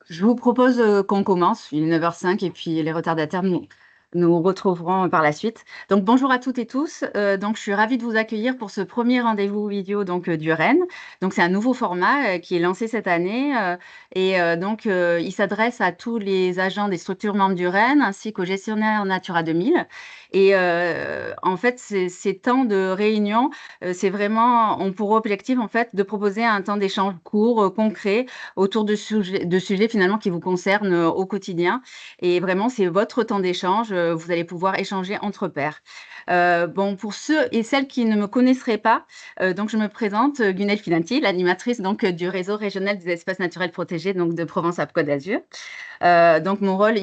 Je vous propose qu'on commence. Il est 9h05 et puis les retardataires nous retrouveront par la suite. Donc bonjour à toutes et tous. Donc je suis ravie de vous accueillir pour ce premier rendez-vous vidéo du REN. Donc c'est un nouveau format qui est lancé cette année il s'adresse à tous les agents des structures membres du REN ainsi qu'aux gestionnaires Natura 2000. En fait, ces temps de réunion, c'est vraiment ont pour objectif en fait de proposer un temps d'échange court, concret autour de sujets finalement qui vous concernent au quotidien. Et vraiment, c'est votre temps d'échange. Vous allez pouvoir échanger entre pairs. Bon, pour ceux et celles qui ne me connaisseraient pas, donc je me présente, Gunel Filanti, l'animatrice du réseau régional des espaces naturels protégés donc de Provence-Alpes-Côte d'Azur. Donc mon rôle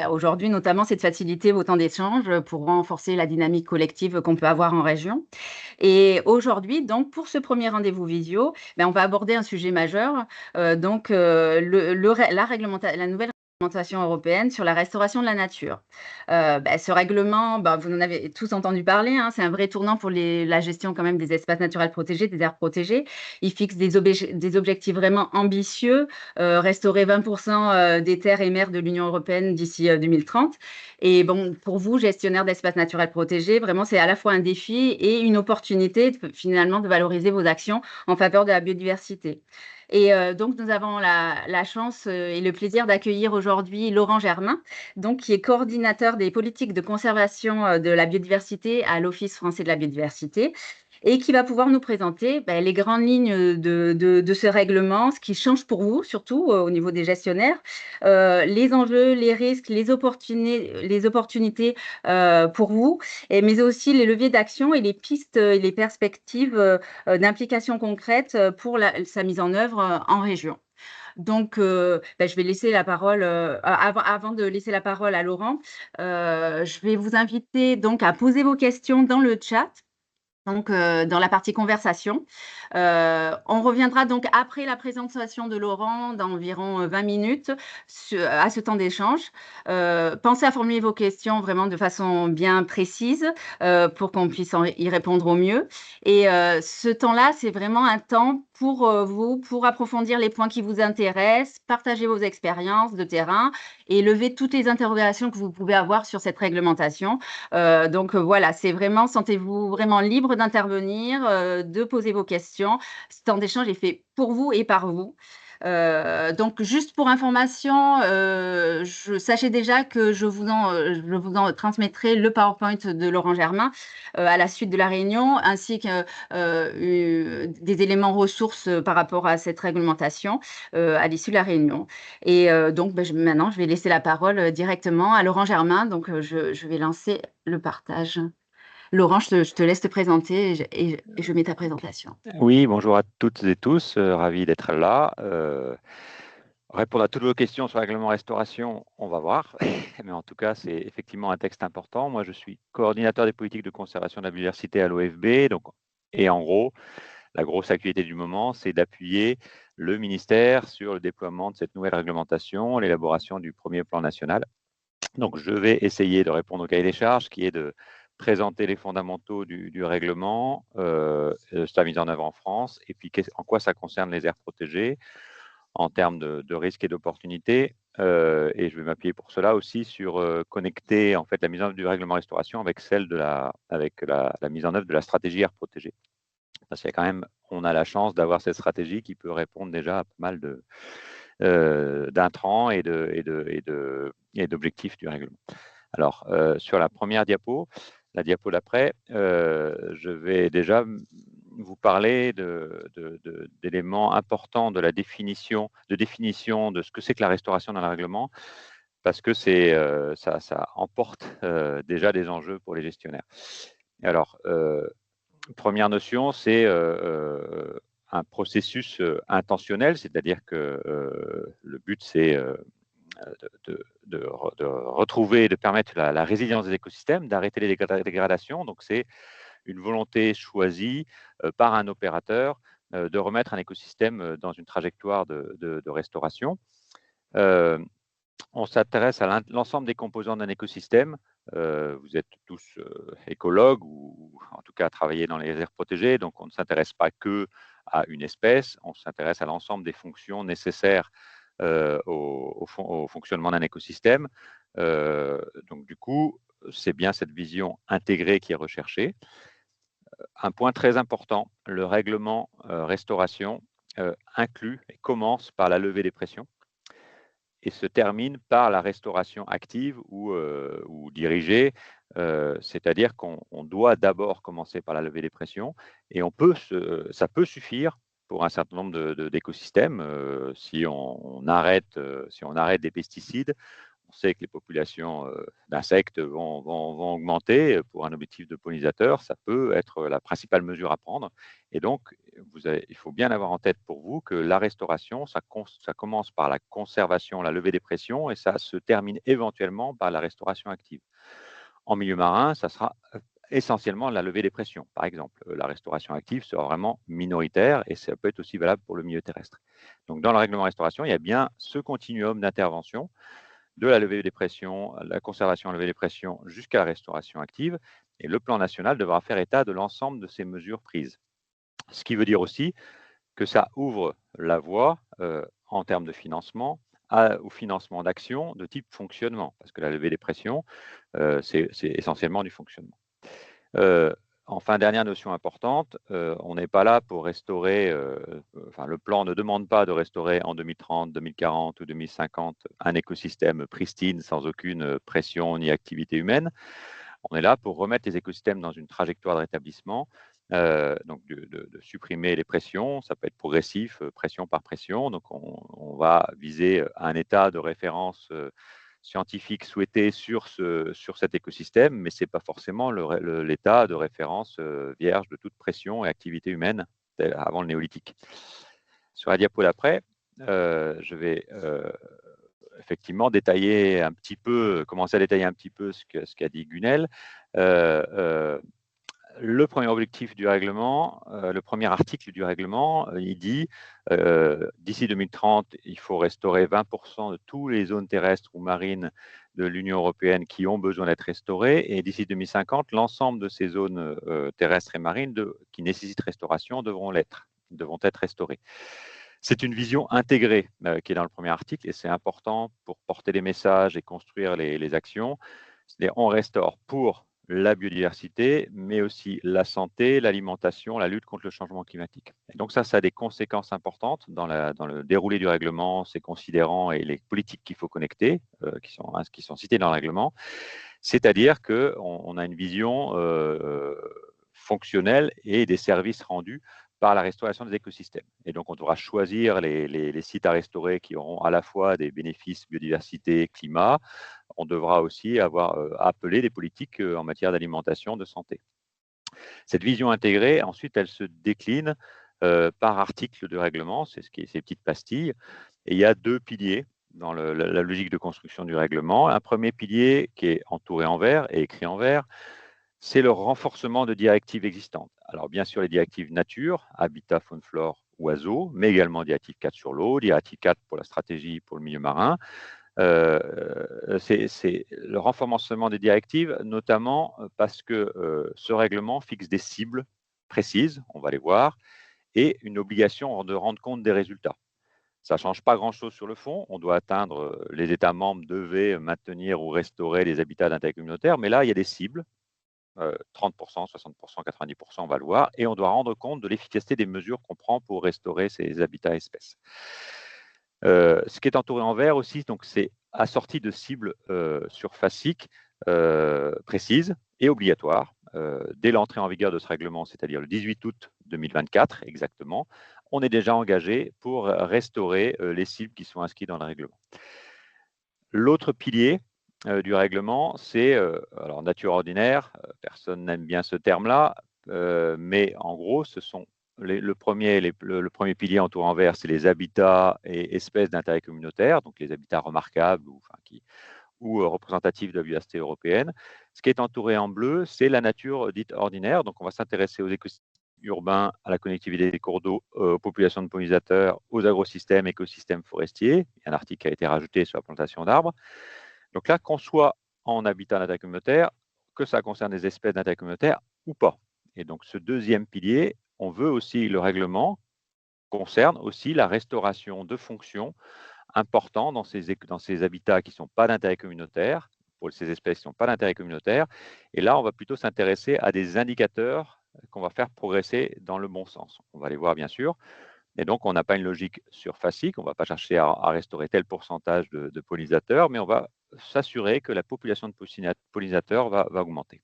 aujourd'hui notamment, c'est de faciliter vos temps d'échange pour renforcer la dynamique collective qu'on peut avoir en région. Et aujourd'hui, donc, pour ce premier rendez-vous visio, on va aborder un sujet majeur, la nouvelle réglementation européenne sur la restauration de la nature. Ce règlement, vous en avez tous entendu parler, hein, c'est un vrai tournant pour la gestion quand même des espaces naturels protégés, des aires protégées. Il fixe des objectifs vraiment ambitieux, restaurer 20% des terres et mers de l'Union européenne d'ici 2030. Et bon, pour vous, gestionnaire d'espaces naturels protégés, vraiment, c'est à la fois un défi et une opportunité finalement de valoriser vos actions en faveur de la biodiversité. Donc, nous avons la chance et le plaisir d'accueillir aujourd'hui Laurent Germain, donc, qui est coordinateur des politiques de conservation de la biodiversité à l'Office français de la biodiversité et qui va pouvoir nous présenter les grandes lignes de ce règlement, ce qui change pour vous, surtout au niveau des gestionnaires, les enjeux, les risques, les opportunités pour vous, mais aussi les leviers d'action et les pistes et les perspectives d'implication concrète pour sa mise en œuvre en région. Donc, je vais laisser la parole, avant de laisser la parole à Laurent, je vais vous inviter donc à poser vos questions dans le chat. Donc, dans la partie conversation. On reviendra donc après la présentation de Laurent d'environ 20 minutes à ce temps d'échange. Pensez à formuler vos questions vraiment de façon bien précise pour qu'on puisse y répondre au mieux. Et ce temps-là, c'est vraiment un temps pour vous, pour approfondir les points qui vous intéressent, partager vos expériences de terrain et lever toutes les interrogations que vous pouvez avoir sur cette réglementation. Voilà, c'est vraiment, sentez-vous vraiment libre d'intervenir, de poser vos questions. Ce temps d'échange est fait pour vous et par vous. Donc juste pour information, sachez déjà que je vous en transmettrai le PowerPoint de Laurent Germain à la suite de la réunion, ainsi que des éléments ressources par rapport à cette réglementation à l'issue de la réunion. Maintenant, je vais laisser la parole directement à Laurent Germain. Donc, je vais lancer le partage. Laurent, je te laisse te présenter et je mets ta présentation. Oui, bonjour à toutes et tous, ravi d'être là. Répondre à toutes vos questions sur le règlement restauration, on va voir. Mais en tout cas, c'est effectivement un texte important. Moi, je suis coordinateur des politiques de conservation de la biodiversité à l'OFB. Et en gros, la grosse activité du moment, c'est d'appuyer le ministère sur le déploiement de cette nouvelle réglementation, l'élaboration du premier plan national. Donc, je vais essayer de répondre au cahier des charges, qui est de présenter les fondamentaux du règlement, sa mise en œuvre en France, et puis en quoi ça concerne les aires protégées en termes de risques et d'opportunités. Et je vais m'appuyer pour cela aussi sur connecter en fait la mise en œuvre du règlement restauration avec la mise en œuvre de la stratégie aires protégées. Parce qu'il y a quand même, on a la chance d'avoir cette stratégie qui peut répondre déjà à pas mal d'intrants et d'objectifs du règlement. Alors, sur la première diapo, la diapo d'après, je vais déjà vous parler d'éléments importants de la définition de ce que c'est que la restauration dans le règlement, parce que ça emporte déjà des enjeux pour les gestionnaires. Alors, première notion, c'est un processus intentionnel, c'est-à-dire que le but, c'est de retrouver et de permettre la résilience des écosystèmes, d'arrêter les dégradations. Donc, c'est une volonté choisie par un opérateur de remettre un écosystème dans une trajectoire de restauration. On s'intéresse à l'ensemble des composants d'un écosystème. Vous êtes tous écologues ou en tout cas travaillez dans les aires protégées, donc on ne s'intéresse pas que à une espèce, on s'intéresse à l'ensemble des fonctions nécessaires au fonctionnement d'un écosystème. Donc du coup, c'est bien cette vision intégrée qui est recherchée. Un point très important, le règlement restauration inclut et commence par la levée des pressions et se termine par la restauration active ou dirigée, c'est-à-dire qu'on doit d'abord commencer par la levée des pressions et ça peut suffire pour un certain nombre d'écosystèmes. Si on arrête des pesticides, on sait que les populations d'insectes vont augmenter pour un objectif de pollinisateur. Ça peut être la principale mesure à prendre. Et donc, il faut bien avoir en tête pour vous que la restauration, ça commence par la conservation, la levée des pressions, et ça se termine éventuellement par la restauration active. En milieu marin, ça sera essentiellement la levée des pressions. Par exemple, la restauration active sera vraiment minoritaire et ça peut être aussi valable pour le milieu terrestre. Donc, dans le règlement restauration, il y a bien ce continuum d'intervention de la levée des pressions, la conservation, la levée des pressions jusqu'à la restauration active. Et le plan national devra faire état de l'ensemble de ces mesures prises. Ce qui veut dire aussi que ça ouvre la voie en termes de financement au financement d'actions de type fonctionnement, parce que la levée des pressions, c'est essentiellement du fonctionnement. Enfin, dernière notion importante, on n'est pas là pour restaurer, le plan ne demande pas de restaurer en 2030, 2040 ou 2050 un écosystème pristine sans aucune pression ni activité humaine. On est là pour remettre les écosystèmes dans une trajectoire de rétablissement, donc de supprimer les pressions, ça peut être progressif, pression par pression. Donc on va viser un état de référence scientifique souhaité sur cet écosystème, mais ce n'est pas forcément l'état de référence vierge de toute pression et activité humaine avant le néolithique. Sur la diapo d'après, je vais effectivement commencer à détailler un petit peu ce qu'a dit Gunel. Le premier objectif du règlement, le premier article du règlement, il dit d'ici 2030, il faut restaurer 20% de toutes les zones terrestres ou marines de l'Union européenne qui ont besoin d'être restaurées. Et d'ici 2050, l'ensemble de ces zones terrestres et marines qui nécessitent restauration devront être restaurées. C'est une vision intégrée qui est dans le premier article et c'est important pour porter les messages et construire les actions. C'est-à-dire on restaure pour la biodiversité, mais aussi la santé, l'alimentation, la lutte contre le changement climatique. Et donc ça a des conséquences importantes dans le déroulé du règlement, ses considérants et les politiques qu'il faut connecter, qui sont cités dans le règlement. C'est-à-dire qu'on a une vision fonctionnelle et des services rendus par la restauration des écosystèmes. Et donc, on devra choisir les sites à restaurer qui auront à la fois des bénéfices biodiversité, climat. On devra aussi avoir appelé des politiques en matière d'alimentation, de santé. Cette vision intégrée, ensuite, elle se décline par article de règlement, c'est ces petites pastilles. Et il y a deux piliers dans la logique de construction du règlement. Un premier pilier qui est entouré en vert et écrit en vert, c'est le renforcement de directives existantes. Alors, bien sûr, les directives nature, habitat, faune, flore, oiseaux, mais également directive 4 sur l'eau, directive 4 pour la stratégie pour le milieu marin. C'est le renforcement des directives, notamment parce que ce règlement fixe des cibles précises, on va les voir, et une obligation de rendre compte des résultats. Ça ne change pas grand-chose sur le fond. On doit atteindre, les États membres devaient maintenir ou restaurer les habitats d'intérêt communautaire, mais là, il y a des cibles 30%, 60%, 90%, on va le voir, et on doit rendre compte de l'efficacité des mesures qu'on prend pour restaurer ces habitats espèces. Ce qui est entouré en vert aussi, donc c'est assorti de cibles surfaciques précises et obligatoires. Dès l'entrée en vigueur de ce règlement, c'est-à-dire le 18 août 2024 exactement, on est déjà engagé pour restaurer les cibles qui sont inscrites dans le règlement. L'autre pilier du règlement, c'est alors nature ordinaire, personne n'aime bien ce terme-là, mais en gros, ce sont le premier pilier entouré en vert, c'est les habitats et espèces d'intérêt communautaire, donc les habitats remarquables ou représentatifs de la biodiversité européenne. Ce qui est entouré en bleu, c'est la nature dite ordinaire, donc on va s'intéresser aux écosystèmes urbains, à la connectivité des cours d'eau, aux populations de pollinisateurs, aux agrosystèmes, écosystèmes forestiers. Il y a un article qui a été rajouté sur la plantation d'arbres. Donc là, qu'on soit en habitat d'intérêt communautaire, que ça concerne des espèces d'intérêt communautaire ou pas. Et donc ce deuxième pilier, on veut aussi, le règlement concerne aussi la restauration de fonctions important dans ces habitats qui ne sont pas d'intérêt communautaire, pour ces espèces qui ne sont pas d'intérêt communautaire. Et là, on va plutôt s'intéresser à des indicateurs qu'on va faire progresser dans le bon sens. On va les voir bien sûr. Et donc, on n'a pas une logique surfacique, on ne va pas chercher à restaurer tel pourcentage de pollinisateurs, mais on va s'assurer que la population de pollinisateurs va augmenter.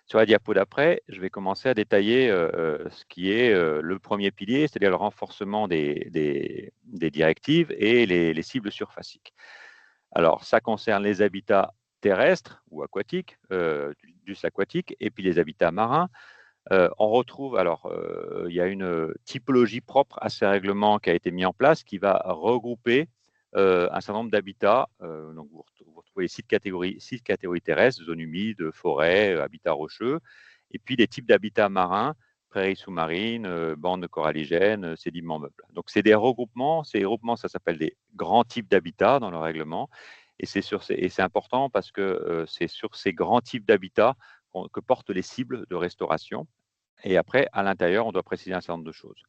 Sur la diapo d'après, je vais commencer à détailler ce qui est le premier pilier, c'est-à-dire le renforcement des directives et les cibles surfaciques. Alors, ça concerne les habitats terrestres ou aquatiques, juste aquatiques, et puis les habitats marins. On retrouve, alors, il y a une typologie propre à ces règlements qui a été mis en place qui va regrouper un certain nombre d'habitats. Donc, vous retrouvez les 6 catégories terrestres, zones humides, forêts, habitats rocheux, et puis des types d'habitats marins, prairies sous-marines, bandes coralligènes, sédiments meubles. Donc, c'est des regroupements. Ces regroupements, ça s'appelle des grands types d'habitats dans le règlement. Et c'est important parce que c'est sur ces grands types d'habitats que portent les cibles de restauration. Et après, à l'intérieur, on doit préciser un certain nombre de choses.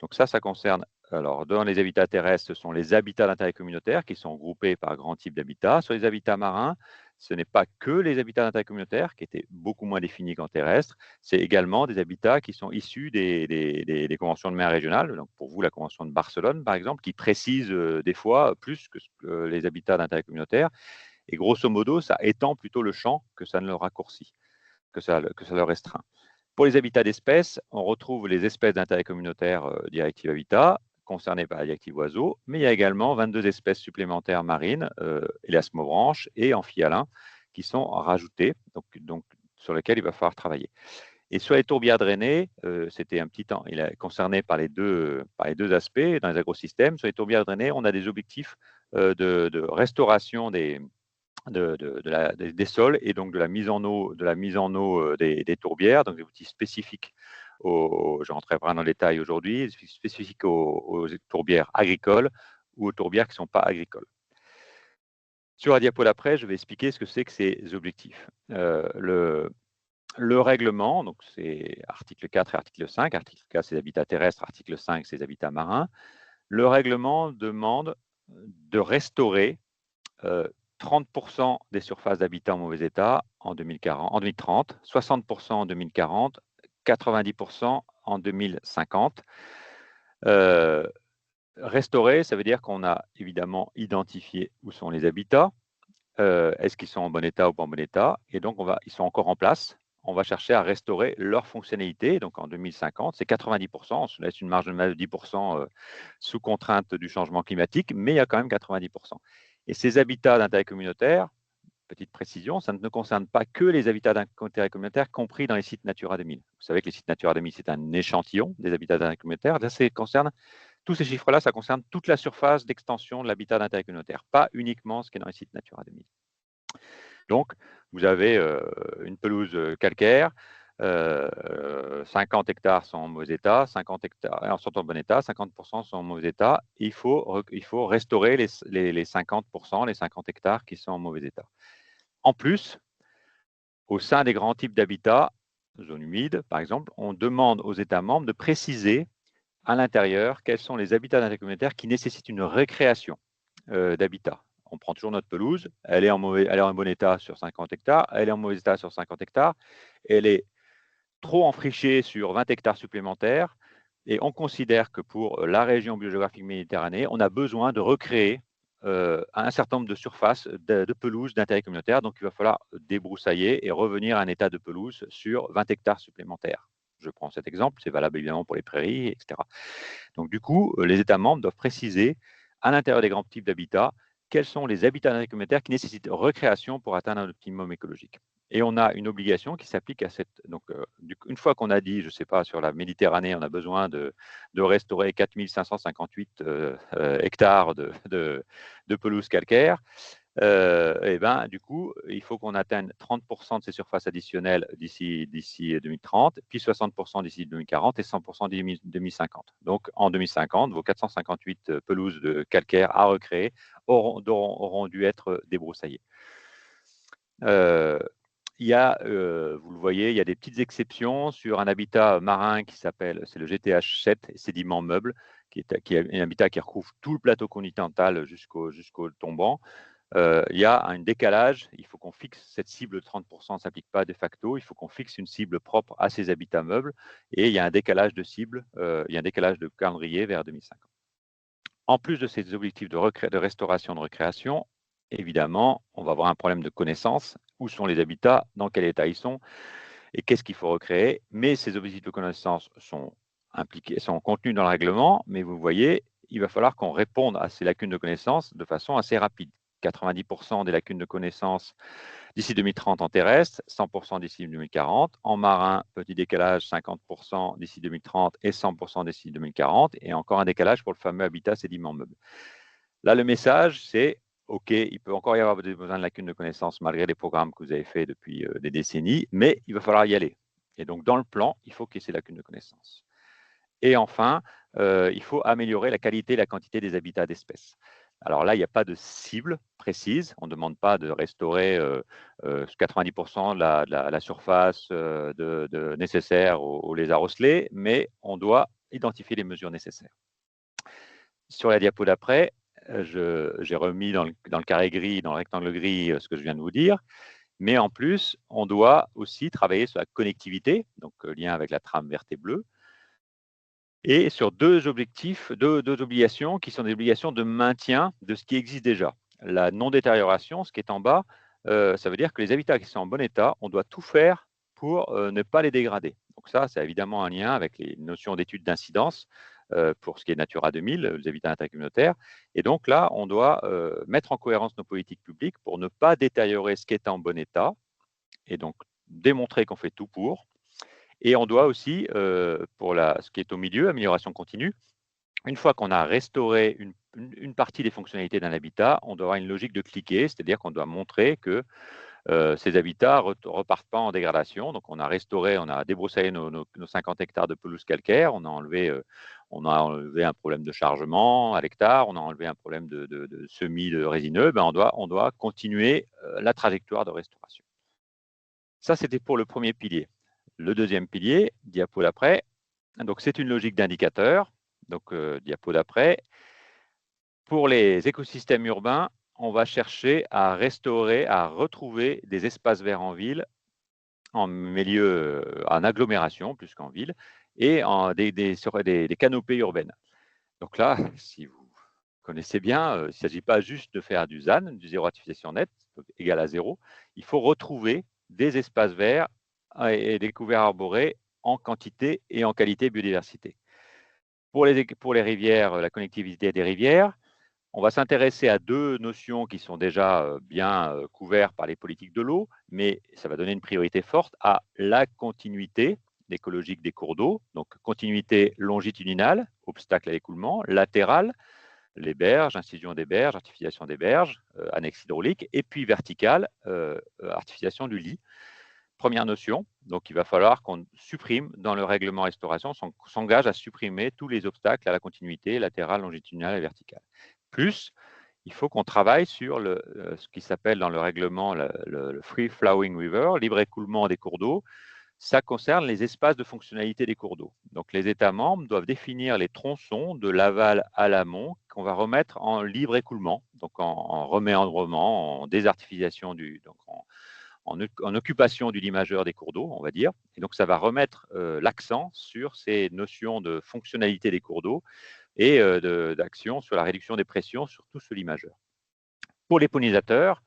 Donc ça concerne, alors dans les habitats terrestres, ce sont les habitats d'intérêt communautaire qui sont groupés par grands types d'habitats. Sur les habitats marins, ce n'est pas que les habitats d'intérêt communautaire qui étaient beaucoup moins définis qu'en terrestre, c'est également des habitats qui sont issus des conventions de mer régionales. Donc pour vous, la convention de Barcelone, par exemple, qui précise des fois plus que les habitats d'intérêt communautaire. Et grosso modo, ça étend plutôt le champ que ça ne le raccourcit, que ça le restreint. Pour les habitats d'espèces, on retrouve les espèces d'intérêt communautaire directive Habitat concernées par la directive oiseaux, mais il y a également 22 espèces supplémentaires marines, élasmobranches et amphihalins, qui sont rajoutées, donc sur lesquelles il va falloir travailler. Et sur les tourbières drainées, c'était un petit temps, il est concerné par les deux aspects dans les agrosystèmes. Sur les tourbières drainées, on a des objectifs de restauration des sols et donc de la mise en eau, des tourbières, donc des outils spécifiques je rentrerai pas dans le détail aujourd'hui, spécifiques aux tourbières agricoles ou aux tourbières qui ne sont pas agricoles. Sur la diapo d'après, je vais expliquer ce que c'est que ces objectifs. Le règlement, donc c'est article 4 et article 5. Article 4, c'est les habitats terrestres, article 5, c'est les habitats marins. Le règlement demande de restaurer 30% des surfaces d'habitat en mauvais état en 2030, 60% en 2040, 90% en 2050. Restaurer, ça veut dire qu'on a évidemment identifié où sont les habitats, est-ce qu'ils sont en bon état ou pas en bon état, et donc ils sont encore en place. On va chercher à restaurer leur fonctionnalité. Donc en 2050, c'est 90%. On se laisse une marge de manœuvre de 10% sous contrainte du changement climatique, mais il y a quand même 90%. Et ces habitats d'intérêt communautaire, petite précision, ça ne concerne pas que les habitats d'intérêt communautaire compris dans les sites Natura 2000. Vous savez que les sites Natura 2000, c'est un échantillon des habitats d'intérêt communautaire. Là, tous ces chiffres-là, ça concerne toute la surface d'extension de l'habitat d'intérêt communautaire, pas uniquement ce qui est dans les sites Natura 2000. Donc, vous avez une pelouse calcaire, 50 hectares sont en mauvais état, 50 hectares sont en bon état, 50% sont en mauvais état. Il faut restaurer les 50%, les 50 hectares qui sont en mauvais état. En plus, au sein des grands types d'habitats, zones humides par exemple, on demande aux États membres de préciser à l'intérieur quels sont les habitats d'intérêt communautaire qui nécessitent une récréation d'habitat. On prend toujours notre pelouse, elle est en bon état sur 50 hectares, elle est en mauvais état sur 50 hectares, elle est trop enfrichée sur 20 hectares supplémentaires, et on considère que pour la région biogéographique Méditerranée, on a besoin de recréer un certain nombre de surfaces de pelouse d'intérêt communautaire, donc il va falloir débroussailler et revenir à un état de pelouse sur 20 hectares supplémentaires. Je prends cet exemple, c'est valable évidemment pour les prairies, etc. Donc du coup, les États membres doivent préciser à l'intérieur des grands types d'habitats quels sont les habitats d'intérêt communautaire qui nécessitent recréation pour atteindre un optimum écologique. Et on a une obligation qui s'applique à cette. Donc, une fois qu'on a dit, je ne sais pas, sur la Méditerranée, on a besoin de restaurer 4558 hectares de pelouse calcaire, et ben, du coup, il faut qu'on atteigne 30% de ces surfaces additionnelles d'ici 2030, puis 60% d'ici 2040 et 100% d'ici 2050. Donc, en 2050, vos 458 pelouses de calcaire à recréer auront dû être débroussaillées. Il y a, vous le voyez, il y a des petites exceptions sur un habitat marin qui s'appelle, c'est le GTH7, sédiments meubles, qui est un habitat qui recouvre tout le plateau continental jusqu'au tombant, il y a un décalage. Il faut qu'on fixe cette cible de 30%, ne s'applique pas de facto. Il faut qu'on fixe une cible propre à ces habitats meubles. Et il y a un décalage de cible, il y a un décalage de calendrier vers 2050. En plus de ces objectifs de restauration, de récréation, évidemment, on va avoir un problème de connaissance. Où sont les habitats? Dans quel état ils sont? Et qu'est-ce qu'il faut recréer? Mais ces objectifs de connaissance sont contenus dans le règlement, mais vous voyez, il va falloir qu'on réponde à ces lacunes de connaissance de façon assez rapide. 90% des lacunes de connaissance d'ici 2030 en terrestre, 100% d'ici 2040. En marin, petit décalage, 50% d'ici 2030 et 100% d'ici 2040. Et encore un décalage pour le fameux habitat sédiment meuble. Là, le message, c'est OK, il peut encore y avoir besoin de lacunes de connaissances malgré les programmes que vous avez faits depuis des décennies, mais il va falloir y aller. Et donc, dans le plan, il faut qu'il y ait ces lacunes de connaissances. Et enfin, il faut améliorer la qualité et la quantité des habitats d'espèces. Alors là, il n'y a pas de cible précise. On ne demande pas de restaurer 90% de la surface nécessaire aux lézards osselets, mais on doit identifier les mesures nécessaires. Sur la diapo d'après, j'ai remis dans le carré gris, dans le rectangle gris, ce que je viens de vous dire. Mais en plus, on doit aussi travailler sur la connectivité, donc lien avec la trame verte et bleue, et sur deux obligations qui sont des obligations de maintien de ce qui existe déjà. La non-détérioration, ce qui est en bas, ça veut dire que les habitats qui sont en bon état, on doit tout faire pour ne pas les dégrader. Donc ça, c'est évidemment un lien avec les notions d'études d'incidence pour ce qui est Natura 2000, les habitats intercommunautaires. Et donc là, on doit mettre en cohérence nos politiques publiques pour ne pas détériorer ce qui est en bon état et donc démontrer qu'on fait tout pour. Et on doit aussi, pour ce qui est au milieu, amélioration continue, une fois qu'on a restauré une partie des fonctionnalités d'un habitat, on doit avoir une logique de cliquet, c'est-à-dire qu'on doit montrer que ces habitats ne repartent pas en dégradation. Donc, on a restauré, on a débroussaillé nos 50 hectares de pelouse calcaire, on a enlevé un problème de chargement à l'hectare, on a enlevé un problème de semis de résineux. Ben, on doit continuer la trajectoire de restauration. Ça, c'était pour le premier pilier. Le deuxième pilier, diapo d'après, donc c'est une logique d'indicateur. Donc, diapo d'après. Pour les écosystèmes urbains, on va chercher à restaurer, à retrouver des espaces verts en ville, en milieu, en agglomération plus qu'en ville, et sur des canopées urbaines. Donc là, si vous connaissez bien, il ne s'agit pas juste de faire du ZAN, du zéro artificialisation nette, égal à zéro. Il faut retrouver des espaces verts et des couverts arborés en quantité et en qualité biodiversité. Pour les rivières, la connectivité des rivières, on va s'intéresser à deux notions qui sont déjà bien couvertes par les politiques de l'eau, mais ça va donner une priorité forte à la continuité écologique des cours d'eau, donc continuité longitudinale, obstacle à l'écoulement, latérale, les berges, incision des berges, artificialisation des berges, annexe hydraulique, et puis verticale, artificialisation du lit. Première notion, donc il va falloir qu'on supprime dans le règlement restauration, s'engage à supprimer tous les obstacles à la continuité latérale, longitudinale et verticale. Plus, il faut qu'on travaille sur ce qui s'appelle dans le règlement le Free Flowing River, libre écoulement des cours d'eau. Ça concerne les espaces de fonctionnalité des cours d'eau. Donc les États membres doivent définir les tronçons de l'aval à l'amont qu'on va remettre en libre écoulement, donc en reméandrement, en désartificialisation en occupation du lit majeur des cours d'eau, on va dire. Et donc, ça va remettre l'accent sur ces notions de fonctionnalité des cours d'eau et d'action sur la réduction des pressions sur tout ce lit majeur. Pour les pollinisateurs,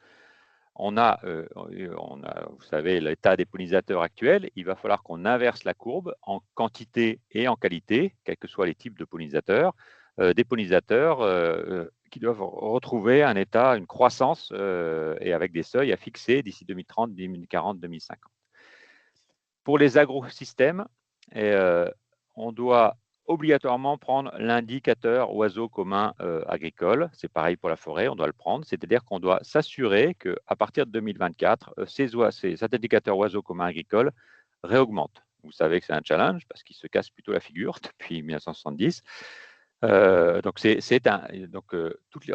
on a, vous savez, l'état des pollinisateurs actuels. Il va falloir qu'on inverse la courbe en quantité et en qualité, quels que soient les types de pollinisateurs, des pollinisateurs qui doivent retrouver un état, une croissance et avec des seuils à fixer d'ici 2030, 2040, 2050. Pour les agrosystèmes, on doit obligatoirement prendre l'indicateur oiseaux communs agricoles. C'est pareil pour la forêt, on doit le prendre. C'est-à-dire qu'on doit s'assurer qu'à partir de 2024, cet indicateur oiseaux communs agricoles réaugmente. Vous savez que c'est un challenge parce qu'il se casse plutôt la figure depuis 1970. On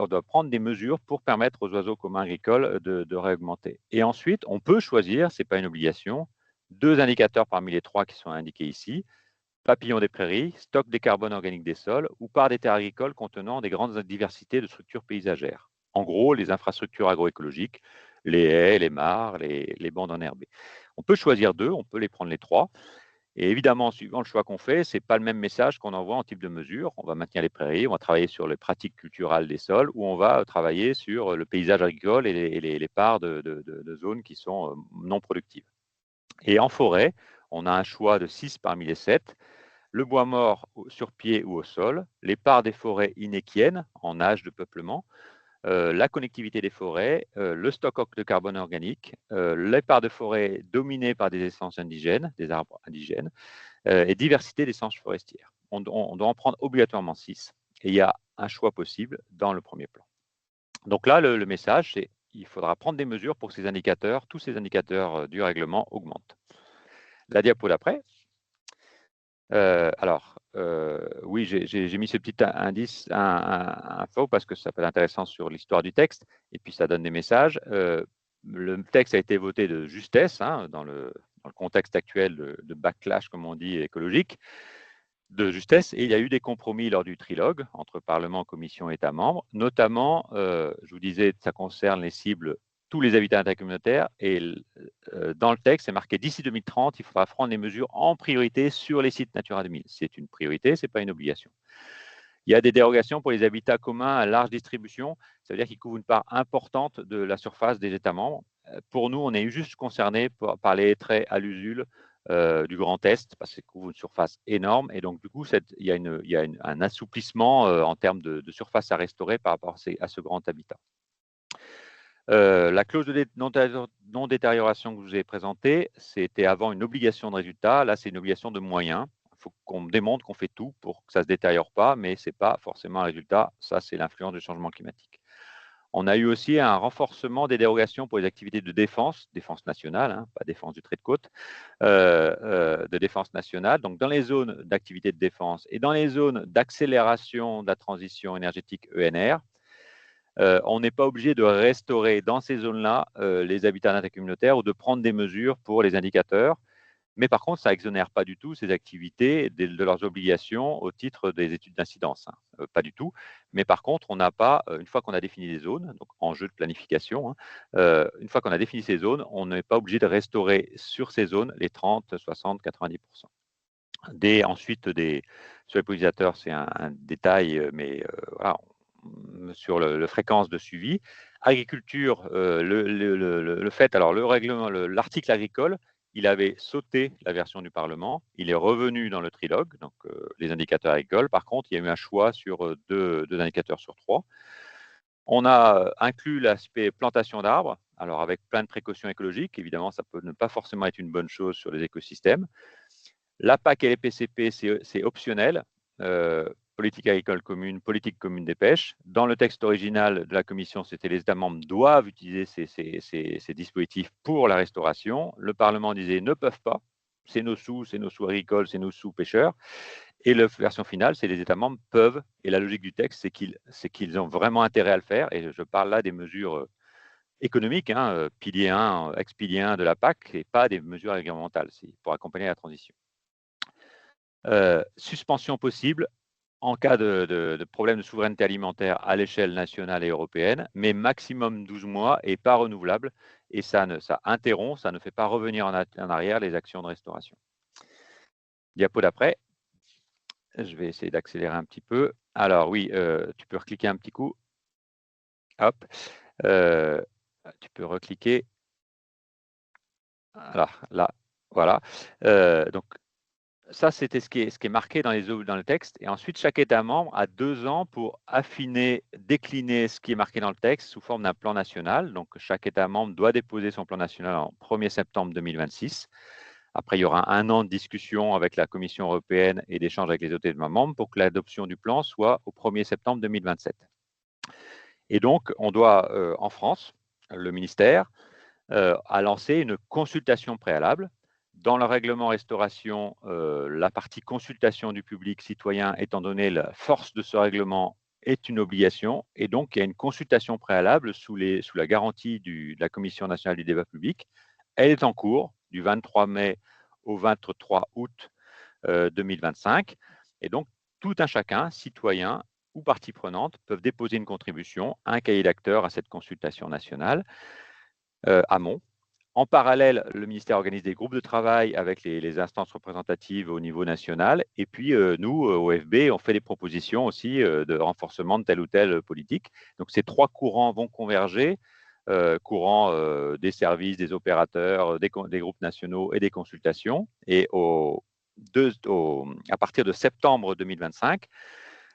doit prendre des mesures pour permettre aux oiseaux communs agricoles de réaugmenter. Et ensuite, on peut choisir, ce n'est pas une obligation, 2 indicateurs parmi les 3 qui sont indiqués ici, papillons des prairies, stock des carbones organiques des sols ou par des terres agricoles contenant des grandes diversités de structures paysagères. En gros, les infrastructures agroécologiques, les haies, les mares, les bandes enherbées. On peut choisir deux, on peut les prendre les trois. Et évidemment, suivant le choix qu'on fait, ce n'est pas le même message qu'on envoie en type de mesure. On va maintenir les prairies, on va travailler sur les pratiques culturales des sols, ou on va travailler sur le paysage agricole et les parts de zones qui sont non productives. Et en forêt, on a un choix de 6 parmi les 7. Le bois mort sur pied ou au sol, les parts des forêts inéquiennes en âge de peuplement, la connectivité des forêts, le stock de carbone organique, les parts de forêt dominées par des essences indigènes, des arbres indigènes, et diversité d'essences forestières. On doit en prendre obligatoirement 6. Et il y a un choix possible dans le premier plan. Donc là, le message, c'est qu'il faudra prendre des mesures pour que ces indicateurs, tous ces indicateurs du règlement augmentent. La diapo d'après. Oui, j'ai mis ce petit indice, info, parce que ça peut être intéressant sur l'histoire du texte, et puis ça donne des messages. Le texte a été voté de justesse dans le contexte actuel de backlash, comme on dit, écologique, de justesse, et il y a eu des compromis lors du trilogue entre Parlement, Commission et États membres. Notamment, je vous disais, ça concerne les cibles tous les habitats intercommunautaires, et dans le texte, c'est marqué d'ici 2030, il faudra prendre des mesures en priorité sur les sites Natura 2000. C'est une priorité, ce n'est pas une obligation. Il y a des dérogations pour les habitats communs à large distribution, ça veut dire qu'ils couvrent une part importante de la surface des États membres. Pour nous, on est juste concerné par les traits à l'usule du Grand Est, parce qu'ils couvrent une surface énorme, et donc du coup, il y a un assouplissement en termes de surface à restaurer par rapport à ce grand habitat. La clause de non-détérioration que je vous ai présentée, c'était avant une obligation de résultat. Là, c'est une obligation de moyens. Il faut qu'on démontre qu'on fait tout pour que ça ne se détériore pas, mais ce n'est pas forcément un résultat. Ça, c'est l'influence du changement climatique. On a eu aussi un renforcement des dérogations pour les activités de défense nationale, pas défense du trait de côte, de défense nationale. Donc, dans les zones d'activité de défense et dans les zones d'accélération de la transition énergétique ENR, on n'est pas obligé de restaurer dans ces zones-là les habitats intercommunautaires ou de prendre des mesures pour les indicateurs. Mais par contre, ça n'exonère pas du tout ces activités de leurs obligations au titre des études d'incidence. Pas du tout. Mais par contre, on n'a pas, une fois qu'on a défini les zones, donc enjeu de planification, une fois qu'on a défini ces zones, on n'est pas obligé de restaurer sur ces zones les 30, 60, 90%. Ensuite, sur les pollinisateurs, c'est un détail, mais voilà, sur la fréquence de suivi. Agriculture, le fait, alors le règlement, l'article agricole, il avait sauté la version du Parlement, il est revenu dans le trilogue, donc les indicateurs agricoles. Par contre, il y a eu un choix sur deux indicateurs sur 3. On a inclus l'aspect plantation d'arbres, alors avec plein de précautions écologiques. Évidemment, ça peut ne pas forcément être une bonne chose sur les écosystèmes. La PAC et les PCP, c'est optionnel. Politique agricole commune, politique commune des pêches. Dans le texte original de la Commission, c'était les États membres doivent utiliser ces dispositifs pour la restauration. Le Parlement disait ne peuvent pas. C'est nos sous agricoles, c'est nos sous pêcheurs. Et la version finale, c'est les États membres peuvent. Et la logique du texte, c'est qu'ils ont vraiment intérêt à le faire. Et je parle là des mesures économiques, pilier 1, ex-pilier 1 de la PAC, et pas des mesures réglementales pour accompagner la transition. Suspension possible en cas de problème de souveraineté alimentaire à l'échelle nationale et européenne, mais maximum 12 mois et pas renouvelable. Et ça interrompt, ça ne fait pas revenir en arrière les actions de restauration. Diapo d'après. Je vais essayer d'accélérer un petit peu. Alors oui, tu peux recliquer un petit coup. Hop. Tu peux recliquer. Alors là, voilà. Donc, ça, c'était ce qui est marqué dans le texte. Et ensuite, chaque État membre a 2 ans pour affiner, décliner ce qui est marqué dans le texte sous forme d'un plan national. Donc, chaque État membre doit déposer son plan national en 1er septembre 2026. Après, il y aura 1 an de discussion avec la Commission européenne et d'échange avec les autres États membres pour que l'adoption du plan soit au 1er septembre 2027. Et donc, on doit, en France, le ministère a lancé une consultation préalable. Dans le règlement restauration, la partie consultation du public citoyen, étant donné la force de ce règlement, est une obligation. Et donc, il y a une consultation préalable sous la garantie de la Commission nationale du débat public. Elle est en cours du 23 mai au 23 août 2025. Et donc, tout un chacun, citoyen ou partie prenante, peuvent déposer une contribution, un cahier d'acteurs à cette consultation nationale amont. En parallèle, le ministère organise des groupes de travail avec les instances représentatives au niveau national. Et puis, nous, au FB, on fait des propositions aussi de renforcement de telle ou telle politique. Donc, ces trois courants vont converger, courant des services, des opérateurs, des groupes nationaux et des consultations. Et à partir de septembre 2025,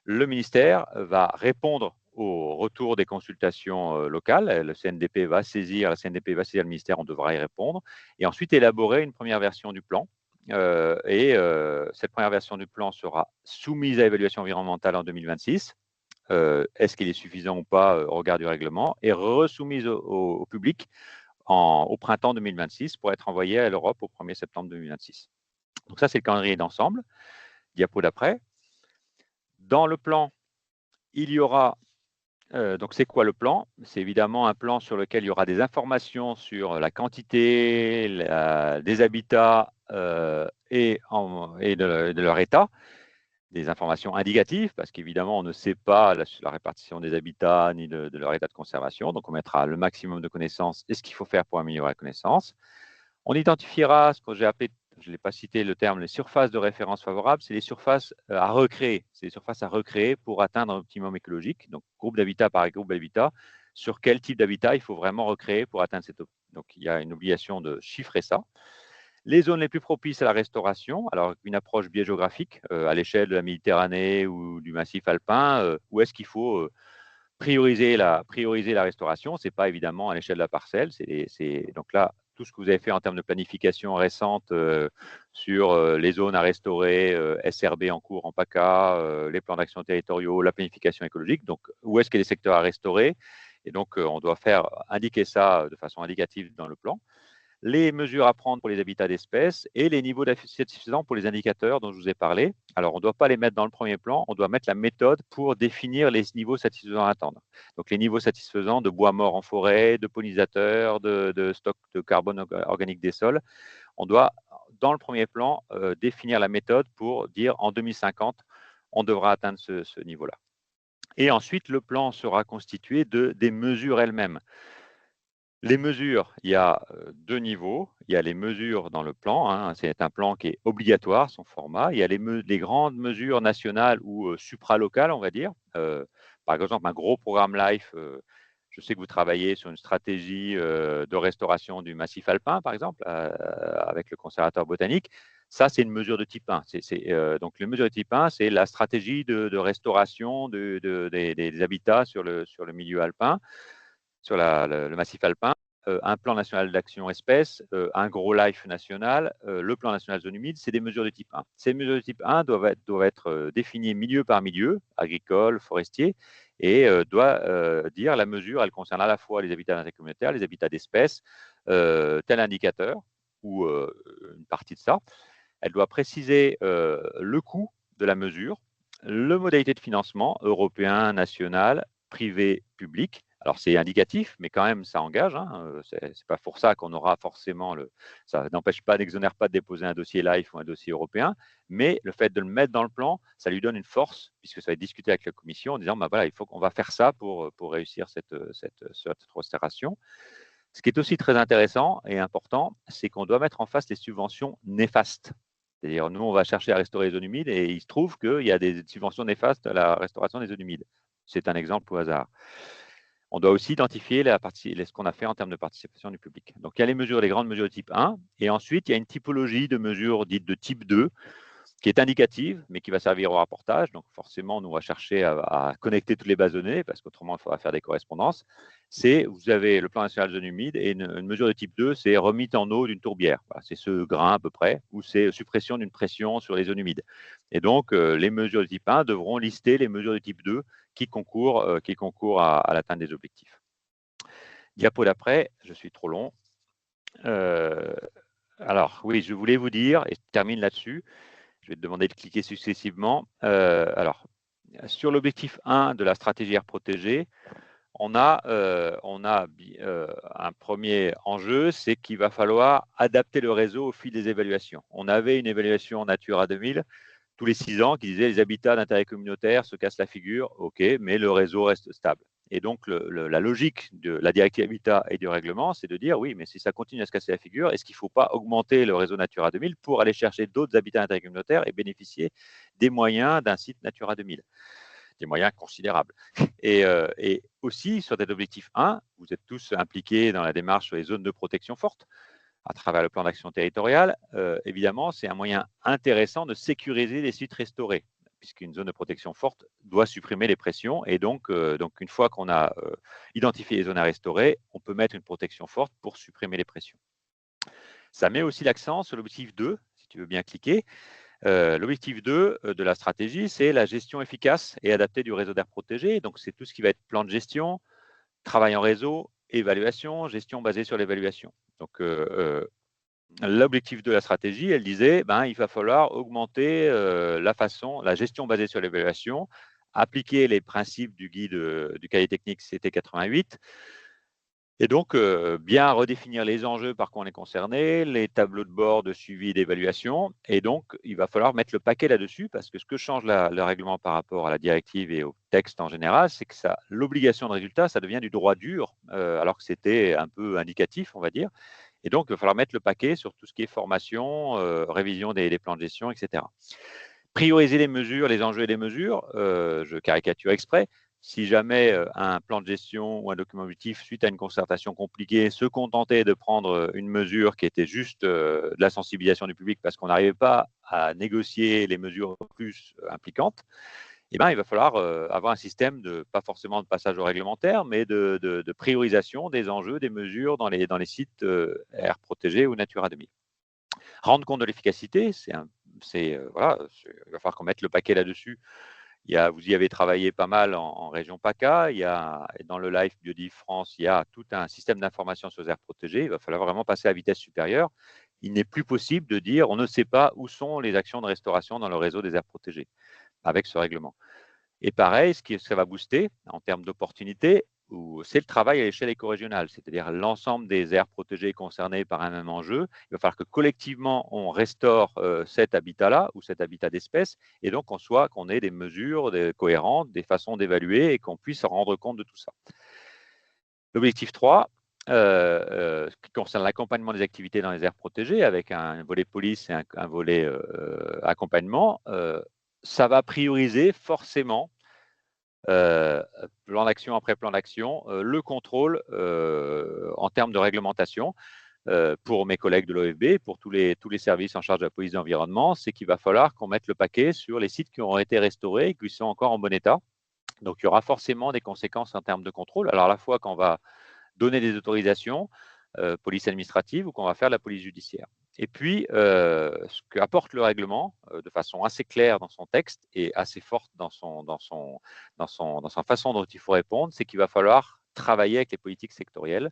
le ministère va répondre au retour des consultations locales. Le CNDP va saisir, la CNDP va saisir le ministère, on devra y répondre, et ensuite élaborer une première version du plan. Cette première version du plan sera soumise à évaluation environnementale en 2026. Est-ce qu'il est suffisant ou pas au regard du règlement, et resoumise au public au printemps 2026 pour être envoyée à l'Europe au 1er septembre 2026. Donc ça, c'est le calendrier d'ensemble. Diapo d'après. Dans le plan, il y aura, donc c'est quoi le plan? C'est évidemment un plan sur lequel il y aura des informations sur la quantité des habitats et de leur état, des informations indicatives, parce qu'évidemment, on ne sait pas la répartition des habitats ni de leur état de conservation. Donc, on mettra le maximum de connaissances et ce qu'il faut faire pour améliorer la connaissance. On identifiera ce que j'ai appelé, je ne l'ai pas cité le terme, les surfaces de référence favorables. C'est les surfaces à recréer. C'est les surfaces à recréer pour atteindre un optimum écologique. Donc, groupe d'habitat par groupe d'habitat. Sur quel type d'habitat il faut vraiment recréer pour atteindre cette optimum. Donc, il y a une obligation de chiffrer ça. Les zones les plus propices à la restauration, alors une approche biogéographique à l'échelle de la Méditerranée ou du massif alpin, où est-ce qu'il faut prioriser la restauration? Ce n'est pas évidemment à l'échelle de la parcelle. Donc là, tout ce que vous avez fait en termes de planification récente sur les zones à restaurer, SRB en cours, en PACA, les plans d'action territoriaux, la planification écologique. Donc, où est-ce qu'il y a des secteurs à restaurer? Et donc, on doit indiquer ça de façon indicative dans le plan. Les mesures à prendre pour les habitats d'espèces et les niveaux satisfaisants pour les indicateurs dont je vous ai parlé. Alors, on ne doit pas les mettre dans le premier plan, on doit mettre la méthode pour définir les niveaux satisfaisants à atteindre. Donc, les niveaux satisfaisants de bois mort en forêt, de pollinisateurs, de stock de carbone organique des sols. On doit, dans le premier plan, définir la méthode pour dire en 2050, on devra atteindre ce niveau-là. Et ensuite, le plan sera constitué des mesures elles-mêmes. Les mesures, il y a deux niveaux. Il y a les mesures dans le plan, hein, c'est un plan qui est obligatoire, son format. Il y a les grandes mesures nationales ou supralocales, on va dire. Par exemple, un gros programme LIFE, je sais que vous travaillez sur une stratégie de restauration du massif alpin, par exemple, avec le conservateur botanique. Ça, c'est une mesure de type 1. Donc, les mesures de type 1, c'est la stratégie de restauration des habitats sur le milieu alpin, sur le massif alpin, un plan national d'action espèces, un gros LIFE national, le plan national zone humide, c'est des mesures de type 1. Ces mesures de type 1 doivent être définies milieu par milieu, agricole, forestier, et doit dire la mesure, elle concerne à la fois les habitats intercommunautaires, les habitats d'espèces, tel indicateur, ou une partie de ça. Elle doit préciser le coût de la mesure, le modalité de financement européen, national, privé, public. Alors, c'est indicatif, mais quand même, ça engage. Hein. C'est pas pour ça qu'on aura forcément ça n'exonère pas de déposer un dossier LIFE ou un dossier européen, mais le fait de le mettre dans le plan, ça lui donne une force, puisque ça va être discuté avec la Commission en disant, bah voilà, il faut qu'on va faire ça pour réussir cette restauration. Ce qui est aussi très intéressant et important, c'est qu'on doit mettre en face les subventions néfastes. C'est-à-dire, nous, on va chercher à restaurer les zones humides et il se trouve qu'il y a des subventions néfastes à la restauration des zones humides. C'est un exemple au hasard. On doit aussi identifier ce qu'on a fait en termes de participation du public. Donc, il y a les grandes mesures de type 1, et ensuite, il y a une typologie de mesures dites de type 2, qui est indicative, mais qui va servir au rapportage. Donc, forcément, nous, on va chercher à connecter toutes les bases de données, parce qu'autrement, il faudra faire des correspondances. Vous avez le plan national zone humide, et une mesure de type 2, c'est remise en eau d'une tourbière. Voilà, c'est ce grain à peu près, ou c'est suppression d'une pression sur les zones humides. Et donc, les mesures de type 1 devront lister les mesures de type 2 qui concourent à l'atteinte des objectifs. Diapo d'après, je suis trop long. Alors, oui, je voulais vous dire, et je termine là-dessus, je vais te demander de cliquer successivement. Alors, sur l'objectif 1 de la stratégie aire protégée, un premier enjeu, c'est qu'il va falloir adapter le réseau au fil des évaluations. On avait une évaluation Natura 2000 tous les 6 ans qui disait les habitats d'intérêt communautaire se cassent la figure, ok, mais le réseau reste stable. Et donc, la logique de la directive Habitat et du règlement, c'est de dire oui, mais si ça continue à se casser la figure, est-ce qu'il ne faut pas augmenter le réseau Natura 2000 pour aller chercher d'autres habitats d'intérêt communautaire et bénéficier des moyens d'un site Natura 2000, des moyens considérables. Et aussi, sur cet objectif 1, vous êtes tous impliqués dans la démarche sur les zones de protection forte à travers le plan d'action territorial. Évidemment, c'est un moyen intéressant de sécuriser les sites restaurés, puisqu'une zone de protection forte doit supprimer les pressions. Et donc une fois qu'on a identifié les zones à restaurer, on peut mettre une protection forte pour supprimer les pressions. Ça met aussi l'accent sur l'objectif 2, si tu veux bien cliquer. L'objectif 2 de la stratégie, c'est la gestion efficace et adaptée du réseau d'air protégé. Donc, c'est tout ce qui va être plan de gestion, travail en réseau, évaluation, gestion basée sur l'évaluation. Donc, l'objectif de la stratégie, elle disait, il va falloir augmenter la gestion basée sur l'évaluation, appliquer les principes du guide du cahier technique CT 88, et donc bien redéfinir les enjeux par quoi on est concerné, les tableaux de bord de suivi et d'évaluation. Et donc, il va falloir mettre le paquet là-dessus, parce que ce que change le règlement par rapport à la directive et au texte en général, c'est que l'obligation de résultat, ça devient du droit dur, alors que c'était un peu indicatif, on va dire. Et donc, il va falloir mettre le paquet sur tout ce qui est formation, révision des plans de gestion, etc. Prioriser les mesures, les enjeux et les mesures, je caricature exprès. Si jamais un plan de gestion ou un document objectif, suite à une concertation compliquée, se contentait de prendre une mesure qui était juste de la sensibilisation du public parce qu'on n'arrivait pas à négocier les mesures plus impliquantes, il va falloir avoir un système pas forcément de passage au réglementaire, mais de priorisation des enjeux, des mesures dans les sites air protégés ou Natura 2000. Rendre compte de l'efficacité, il va falloir qu'on mette le paquet là-dessus. Vous y avez travaillé pas mal en région PACA. Dans le Life Biodiv France, il y a tout un système d'information sur les aires protégées. Il va falloir vraiment passer à vitesse supérieure. Il n'est plus possible de dire on ne sait pas où sont les actions de restauration dans le réseau des aires protégées avec ce règlement. Et pareil, ce que ça va booster en termes d'opportunités, c'est le travail à l'échelle écorégionale, c'est-à-dire l'ensemble des aires protégées concernées par un même enjeu. Il va falloir que collectivement, on restaure cet habitat-là ou cet habitat d'espèce, et donc qu'on ait des mesures cohérentes, des façons d'évaluer et qu'on puisse se rendre compte de tout ça. L'objectif 3, qui concerne l'accompagnement des activités dans les aires protégées, avec un volet police et un volet accompagnement, ça va prioriser forcément, plan d'action après plan d'action, le contrôle en termes de réglementation. Pour mes collègues de l'OFB, pour tous les services en charge de la police de l'environnement, c'est qu'il va falloir qu'on mette le paquet sur les sites qui ont été restaurés et qui sont encore en bon état. Donc, il y aura forcément des conséquences en termes de contrôle. Alors, à la fois quand on va donner des autorisations, police administrative, ou qu'on va faire de la police judiciaire. Et puis, ce qu'apporte le règlement, de façon assez claire dans son texte et assez forte dans sa façon dont il faut répondre, c'est qu'il va falloir travailler avec les politiques sectorielles.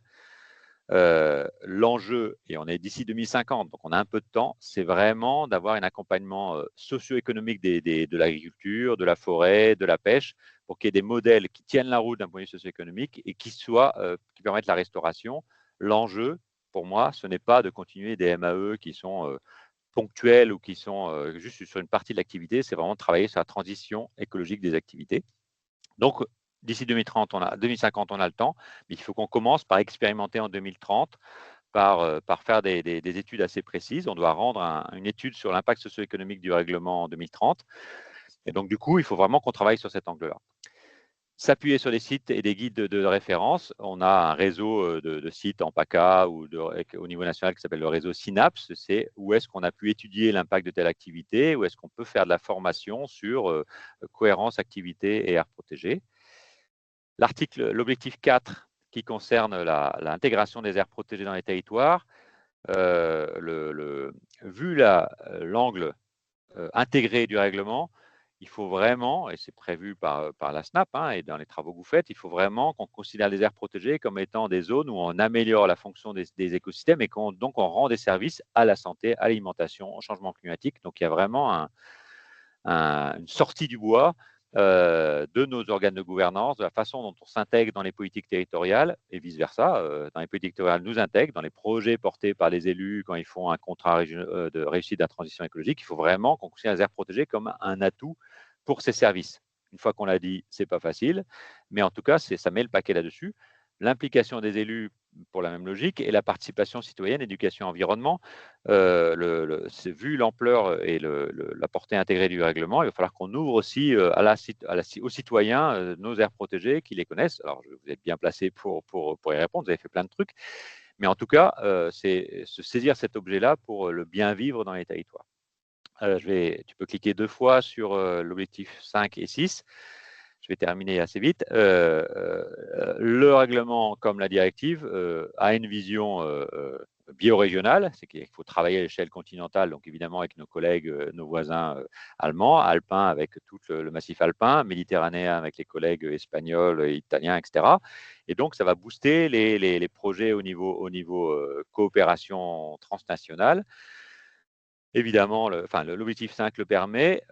L'enjeu, et on est d'ici 2050, donc on a un peu de temps, c'est vraiment d'avoir un accompagnement socio-économique de l'agriculture, de la forêt, de la pêche, pour qu'il y ait des modèles qui tiennent la route d'un point de vue socio-économique et qui permettent la restauration. L'enjeu, pour moi, ce n'est pas de continuer des MAE qui sont ponctuels ou qui sont juste sur une partie de l'activité, c'est vraiment de travailler sur la transition écologique des activités. Donc, d'ici 2050, on a le temps, mais il faut qu'on commence par expérimenter en 2030, par faire des études assez précises. On doit rendre une étude sur l'impact socio-économique du règlement en 2030. Et donc, du coup, il faut vraiment qu'on travaille sur cet angle-là. S'appuyer sur des sites et des guides de référence. On a un réseau de sites en PACA ou au niveau national qui s'appelle le réseau Synapse. C'est où est-ce qu'on a pu étudier l'impact de telle activité, où est-ce qu'on peut faire de la formation sur cohérence, activité et aires protégées. L'objectif 4 qui concerne l'intégration des aires protégées dans les territoires, vu l'angle intégré du règlement, il faut vraiment, et c'est prévu par la SNAP et dans les travaux que vous faites, il faut vraiment qu'on considère les aires protégées comme étant des zones où on améliore la fonction des écosystèmes et donc on rend des services à la santé, à l'alimentation, au changement climatique. Donc il y a vraiment une sortie du bois de nos organes de gouvernance, de la façon dont on s'intègre dans les politiques territoriales et vice-versa. Dans les politiques territoriales, nous intègrent, dans les projets portés par les élus quand ils font un contrat de réussite de la transition écologique, il faut vraiment qu'on considère les aires protégées comme un atout pour ces services. Une fois qu'on l'a dit, c'est pas facile, mais en tout cas, ça met le paquet là-dessus. L'implication des élus pour la même logique et la participation citoyenne, éducation, environnement. Vu l'ampleur et la portée intégrée du règlement, il va falloir qu'on ouvre aussi aux citoyens nos aires protégées, qui les connaissent. Alors, vous êtes bien placé pour y répondre, vous avez fait plein de trucs, mais en tout cas, c'est se saisir cet objet-là pour le bien vivre dans les territoires. Tu peux cliquer 2 fois sur l'objectif 5 et 6. Je vais terminer assez vite. Le règlement, comme la directive, a une vision biorégionale, c'est qu'il faut travailler à l'échelle continentale, donc évidemment avec nos collègues, nos voisins allemands, alpins avec tout le massif alpin, méditerranéen avec les collègues espagnols, italiens, etc. Et donc, ça va booster les projets au niveau coopération transnationale. Évidemment, l'objectif 5 le permet.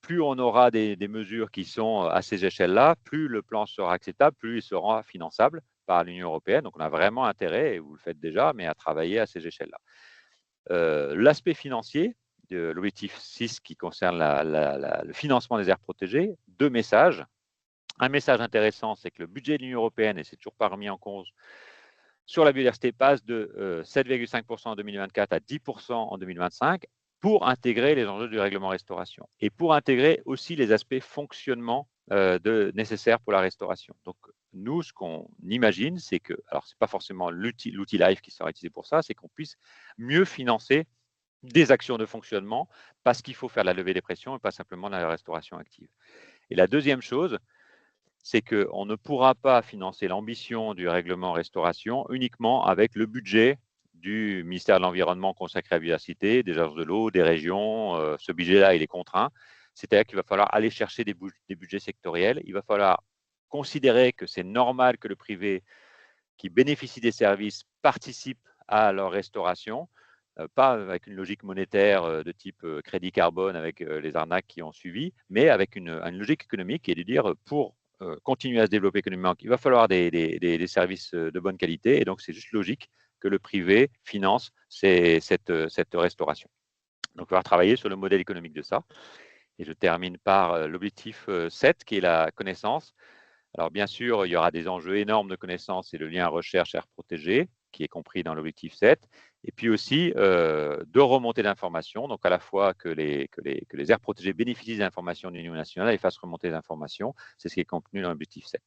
Plus on aura des mesures qui sont à ces échelles-là, plus le plan sera acceptable, plus il sera finançable par l'Union européenne. Donc, on a vraiment intérêt, et vous le faites déjà, mais à travailler à ces échelles-là. L'aspect financier de l'objectif 6 qui concerne le financement des aires protégées, 2 messages. Un message intéressant, c'est que le budget de l'Union européenne, et c'est toujours pas remis en cause, sur la biodiversité passe de 7,5% en 2024 à 10% en 2025 pour intégrer les enjeux du règlement restauration et pour intégrer aussi les aspects fonctionnement nécessaires pour la restauration. Donc, nous, ce qu'on imagine, c'est que, alors ce n'est pas forcément l'outil LIFE qui sera utilisé pour ça, c'est qu'on puisse mieux financer des actions de fonctionnement parce qu'il faut faire de la levée des pressions et pas simplement de la restauration active. Et la deuxième chose, c'est qu'on ne pourra pas financer l'ambition du règlement restauration uniquement avec le budget du ministère de l'Environnement consacré à la biodiversité, des agences de l'eau, des régions. Ce budget-là, il est contraint. C'est-à-dire qu'il va falloir aller chercher des budgets sectoriels. Il va falloir considérer que c'est normal que le privé qui bénéficie des services participe à leur restauration, pas avec une logique monétaire de type crédit carbone avec les arnaques qui ont suivi, mais avec une logique économique et de dire pour continuer à se développer économiquement, il va falloir des services de bonne qualité. Et donc, c'est juste logique que le privé finance cette restauration. Donc, il va falloir travailler sur le modèle économique de ça. Et je termine par l'objectif 7, qui est la connaissance. Alors, bien sûr, il y aura des enjeux énormes de connaissances et le lien recherche-aires protégées, qui est compris dans l'objectif 7. Et puis aussi de remonter d'informations, donc à la fois que les aires protégées bénéficient d'informations du niveau national et fassent remonter des informations. C'est ce qui est contenu dans l'objectif 7.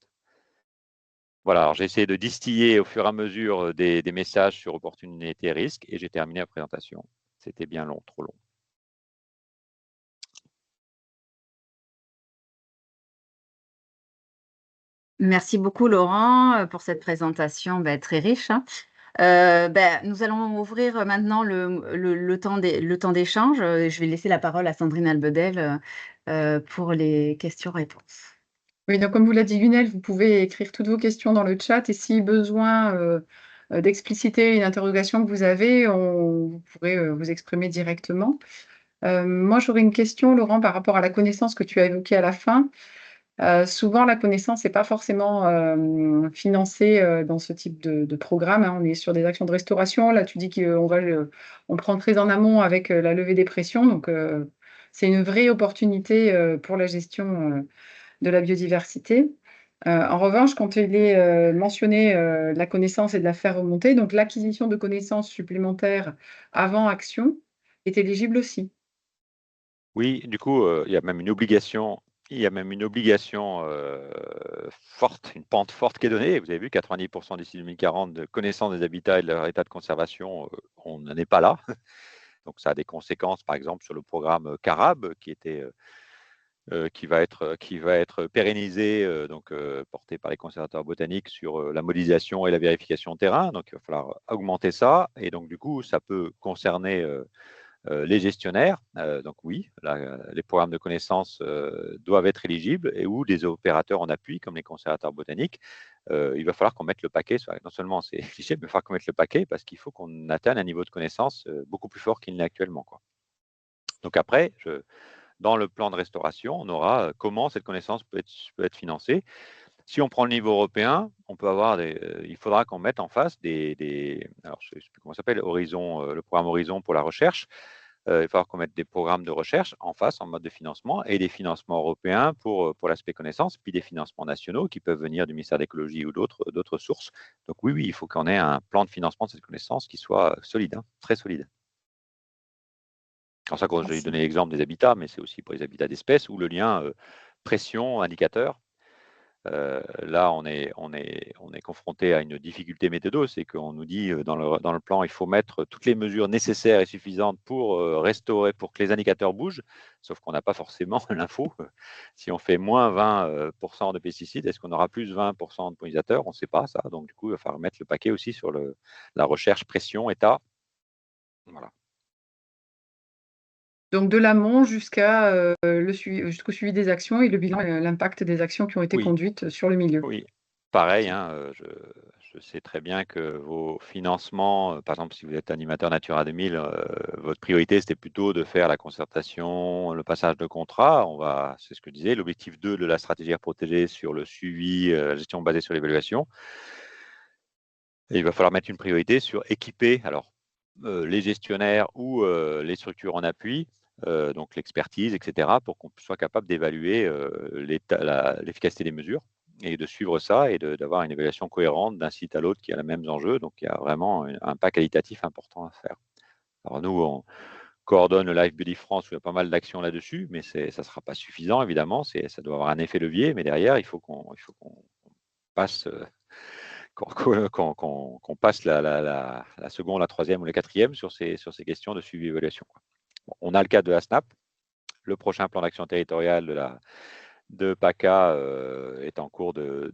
Voilà, alors j'ai essayé de distiller au fur et à mesure des messages sur opportunités et risques et j'ai terminé la présentation. C'était bien long, trop long. Merci beaucoup Laurent pour cette présentation très riche, hein. Nous allons ouvrir maintenant le temps d'échange. Je vais laisser la parole à Sandrine Albedel pour les questions-réponses. Oui, donc comme vous l'a dit Lionel, vous pouvez écrire toutes vos questions dans le chat et si besoin d'expliciter une interrogation que vous avez, vous pourrez vous exprimer directement. Moi, j'aurais une question, Laurent, par rapport à la connaissance que tu as évoquée à la fin. Souvent, la connaissance n'est pas forcément financée dans ce type de programme, hein. On est sur des actions de restauration. Là, tu dis on prend très en amont avec la levée des pressions. Donc, c'est une vraie opportunité pour la gestion de la biodiversité. En revanche, quand il est mentionné la connaissance et de la faire remonter, donc l'acquisition de connaissances supplémentaires avant action est éligible aussi. Oui, du coup, il y a même une obligation forte, une pente forte qui est donnée. Vous avez vu, 90% d'ici 2040 de connaissance des habitats et de leur état de conservation, on n'en est pas là. Donc, ça a des conséquences, par exemple, sur le programme CARAB, qui va être pérennisé, porté par les conservateurs botaniques sur la modélisation et la vérification de terrain. Donc, il va falloir augmenter ça. Et donc, du coup, ça peut concerner les gestionnaires. Donc oui, les programmes de connaissances doivent être éligibles et ou des opérateurs en appui comme les conservateurs botaniques. Il va falloir qu'on mette le paquet. Non seulement c'est éligible, mais il va falloir qu'on mette le paquet parce qu'il faut qu'on atteigne un niveau de connaissance beaucoup plus fort qu'il n'est actuellement, quoi. Donc après, dans le plan de restauration, on aura comment cette connaissance peut être financée. Si on prend le niveau européen, on peut avoir il faudra qu'on mette en face alors je ne sais plus comment ça s'appelle, le programme Horizon pour la recherche. Il va falloir qu'on mette des programmes de recherche en face, en mode de financement, et des financements européens pour l'aspect connaissance, puis des financements nationaux qui peuvent venir du ministère de l'écologie ou d'autres sources. Donc oui, il faut qu'on ait un plan de financement de cette connaissance qui soit solide, très solide. C'est pour ça que j'ai donné l'exemple des habitats, mais c'est aussi pour les habitats d'espèces où le lien pression, indicateur. Là, on est confronté à une difficulté méthodo, c'est qu'on nous dit dans le plan, il faut mettre toutes les mesures nécessaires et suffisantes pour restaurer, pour que les indicateurs bougent, sauf qu'on n'a pas forcément l'info. Si on fait moins 20% de pesticides, est-ce qu'on aura plus 20% de pollinisateurs? On ne sait pas ça. Donc, du coup, il va falloir mettre le paquet aussi sur la recherche, pression, état. Voilà. Donc de l'amont jusqu'au suivi des actions et le bilan et l'impact des actions qui ont été conduites sur le milieu. Oui, pareil, je sais très bien que vos financements, par exemple, si vous êtes animateur Natura 2000, votre priorité, c'était plutôt de faire la concertation, le passage de contrat. C'est ce que je disais, l'objectif 2 de la stratégie à protéger sur le suivi, la gestion basée sur l'évaluation. Et il va falloir mettre une priorité sur équiper les gestionnaires ou les structures en appui, donc l'expertise, etc., pour qu'on soit capable d'évaluer l'efficacité des mesures et de suivre ça et d'avoir une évaluation cohérente d'un site à l'autre qui a les mêmes enjeux. Donc, il y a vraiment un pas qualitatif important à faire. Alors, nous, on coordonne le Life Buddy France où il y a pas mal d'actions là-dessus, mais ça ne sera pas suffisant, évidemment. Ça doit avoir un effet levier, mais derrière, il faut qu'on passe qu'on passe la seconde, la troisième ou la quatrième sur ces questions de suivi et évaluation. Bon, on a le cas de la SNAP. Le prochain plan d'action territoriale de PACA est en cours de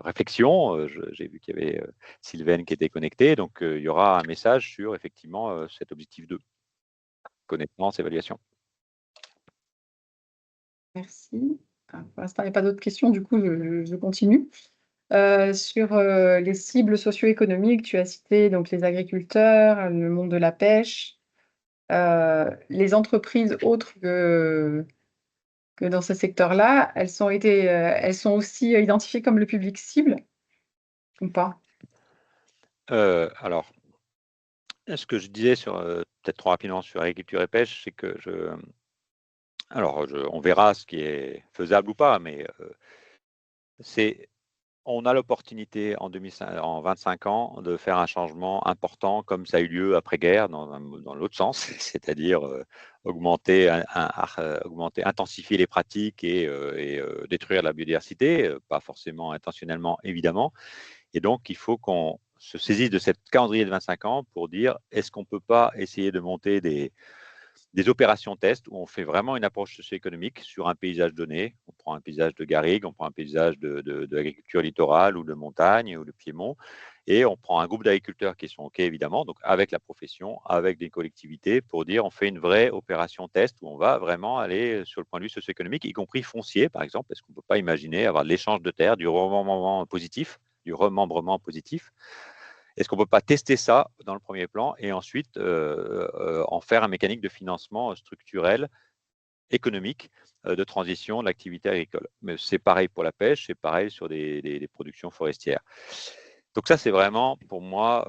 réflexion. J'ai vu qu'il y avait Sylvaine qui était connectée. Donc, il y aura un message sur effectivement cet objectif 2, connaissance, évaluation. Merci. Pour l'instant, il n'y a pas d'autres questions. Du coup, je continue. Sur les cibles socio-économiques, tu as cité donc les agriculteurs, le monde de la pêche, les entreprises autres que dans ce secteur-là, elles sont aussi identifiées comme le public cible ou pas? Alors, ce que je disais peut-être trop rapidement sur agriculture et pêche, c'est que on verra ce qui est faisable ou pas, mais on a l'opportunité en 25 ans de faire un changement important comme ça a eu lieu après-guerre dans l'autre sens, c'est-à-dire augmenter, intensifier les pratiques et détruire la biodiversité, pas forcément intentionnellement évidemment. Et donc, il faut qu'on se saisisse de cette calendrier de 25 ans pour dire est-ce qu'on ne peut pas essayer de monter des opérations test où on fait vraiment une approche socio-économique sur un paysage donné. On prend un paysage de garrigue, on prend un paysage de l'agriculture littorale ou de montagne ou de piémont, et on prend un groupe d'agriculteurs qui sont OK, évidemment, donc avec la profession, avec des collectivités, pour dire on fait une vraie opération test où on va vraiment aller sur le point de vue socio-économique, y compris foncier, par exemple, parce qu'on ne peut pas imaginer avoir de l'échange de terre, du remembrement positif. Est-ce qu'on ne peut pas tester ça dans le premier plan et ensuite en faire un mécanique de financement structurel, économique, de transition de l'activité agricole? Mais c'est pareil pour la pêche, c'est pareil sur des productions forestières. Donc ça, c'est vraiment pour moi,